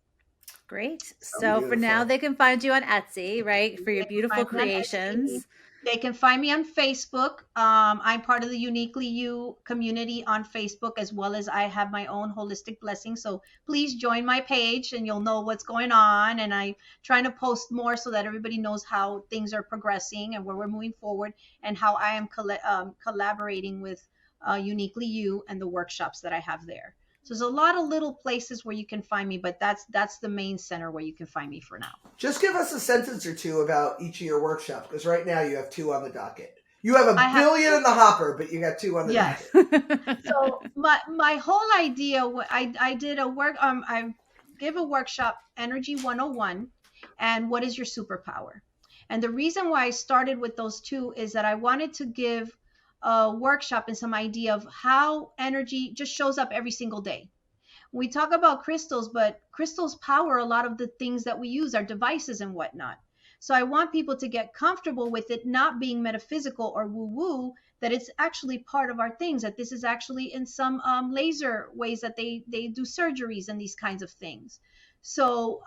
Great. So for now, they can find you on Etsy, right? For your beautiful creations. They can find me on Facebook. I'm part of the Uniquely You community on Facebook, as well as I have my own Holistic Blessing. So please join my page and you'll know what's going on. And I'm trying to post more so that everybody knows how things are progressing and where we're moving forward and how I am collaborating with Uniquely You and the workshops that I have there. So there's a lot of little places where you can find me, but that's the main center where you can find me for now. Just give us a sentence or two about each of your workshops, because right now you have 2 on the docket. You have a billion in the hopper, but you got 2 on the docket. So my whole idea, I did a work, I give a workshop, Energy 101, and what is your superpower? And the reason why I started with those 2 is that I wanted to give a workshop and some idea of how energy just shows up every single day. We talk about crystals, but crystals power a lot of the things that we use, our devices and whatnot. So I want people to get comfortable with it not being metaphysical or woo-woo, that it's actually part of our things, that this is actually in some laser ways that they do surgeries and these kinds of things. So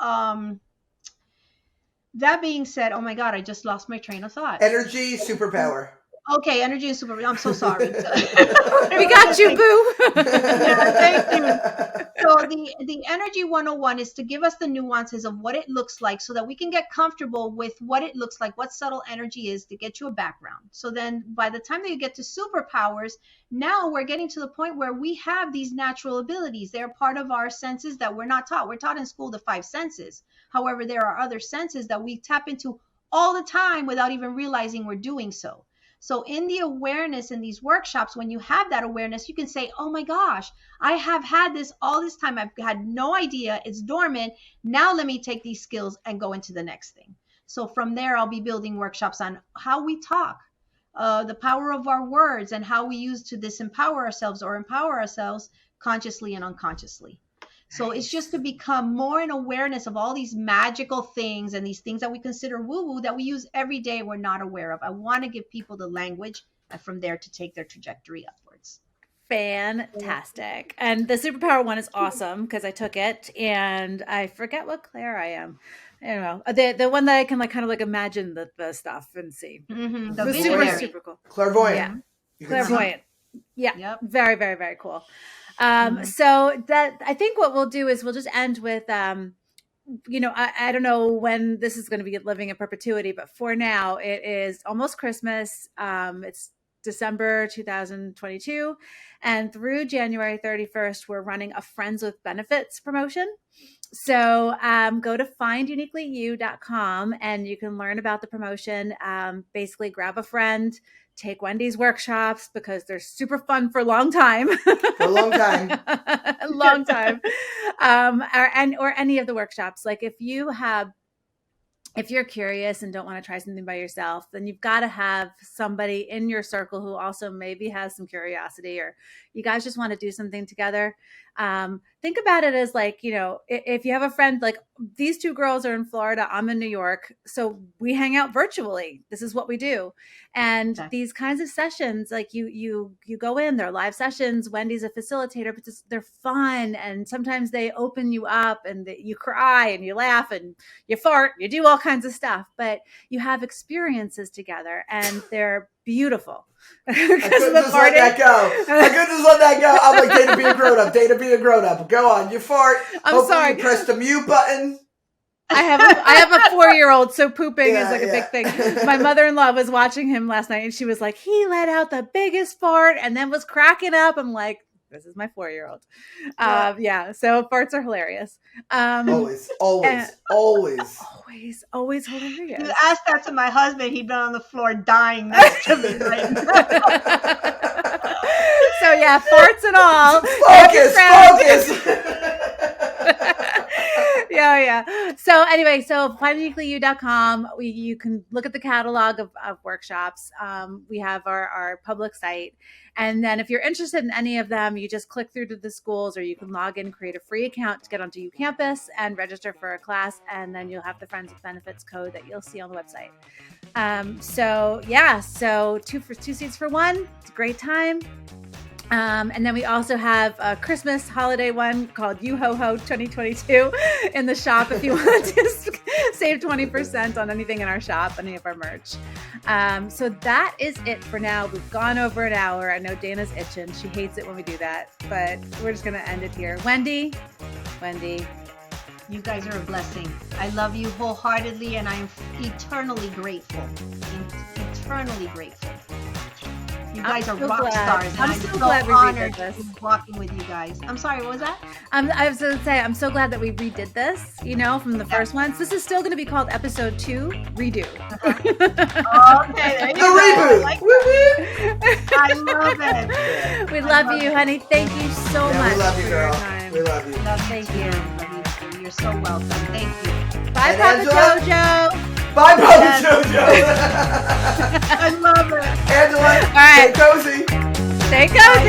that being said, oh my God, I just lost my train of thought. Energy, superpower. Okay, energy and super. I'm so sorry. We got you, boo. Yeah, thank you. So the energy 101 is to give us the nuances of what it looks like so that we can get comfortable with what it looks like, what subtle energy is, to get you a background. So then by the time that you get to superpowers, now we're getting to the point where we have these natural abilities. They're part of our senses that we're not taught. We're taught in school the 5 senses. However, there are other senses that we tap into all the time without even realizing we're doing so. So in the awareness in these workshops, when you have that awareness, you can say, oh my gosh, I have had this all this time. I've had no idea. It's dormant. Now let me take these skills and go into the next thing. So from there, I'll be building workshops on how we talk, the power of our words, and how we use to disempower ourselves or empower ourselves consciously and unconsciously. So it's just to become more in awareness of all these magical things and these things that we consider woo-woo that we use every day we're not aware of. I want to give people the language and from there to take their trajectory upwards. Fantastic. And the superpower one is awesome because I took it and I forget what Claire I am. I don't know. The one that I can like kind of like imagine the stuff and see. Mm-hmm. The super cool. Clairvoyant. Yeah. Clairvoyant. Yeah. Yep. Very, very, very cool. So that I think what we'll do is we'll just end with, you know, I don't know when this is going to be living in perpetuity, but for now it is almost Christmas. It's December 2022 and through January 31st, we're running a Friends with Benefits promotion. So go to finduniquelyu.com and you can learn about the promotion. Basically grab a friend, take Wendy's workshops because they're super fun for a long time. For a long time. A long time. Or any of the workshops. Like if you're curious and don't want to try something by yourself, then you've got to have somebody in your circle who also maybe has some curiosity or you guys just want to do something together. Think about it as like, you know, if you have a friend, like these 2 girls are in Florida, I'm in New York. So we hang out virtually. This is what we do. And these kinds of sessions, like you go in, they're live sessions. Wendy's a facilitator, but they're fun. And sometimes they open you up and you cry and you laugh and you fart, you do all kinds of stuff, but you have experiences together and they're beautiful. I couldn't just let that go. I'm like, Dana, be a grown-up. Dana, be a grown-up. Go on. You fart. I'm sorry. You press the mute button. I have a 4-year-old, so pooping is like a big thing. My mother-in-law was watching him last night and she was like, he let out the biggest fart and then was cracking up. I'm like, this is my 4-year-old. So farts are hilarious. Always hilarious. You asked that to my husband, he'd been on the floor dying next to me right now. So yeah, farts and all. Focus. Yeah. So anyway, so finduniquelyu.com. You can look at the catalog of workshops. We have our public site. And then if you're interested in any of them, you just click through to the schools or you can log in, create a free account to get onto UCampus and register for a class. And then you'll have the Friends with Benefits code that you'll see on the website. So 2 seats for 1. It's a great time. And then we also have a Christmas holiday one called You Ho Ho 2022 in the shop if you want to save 20% on anything in our shop, any of our merch. So that is it for now. We've gone over an hour. I know Dana's itching. She hates it when we do that, but we're just going to end it here. Wendy. You guys are a blessing. I love you wholeheartedly and I am eternally grateful. Eternally grateful. You guys are rock stars. I'm so glad we redid this. To be walking with you guys. I'm sorry, what was that? I was going to say, I'm so glad that we redid this, from the first one. So this is still going to be called Episode 2, Redo. Okay, there you go. Reboot. I love it. We love you, honey. Thank you so much. We love you, for girl. Your time. We love you. Thank you. Love you. You're so welcome. Thank you. Bye, Papa Jojo. Bye, Papa Jojo. I love it. Angela, all right. stay cozy. Stay cozy.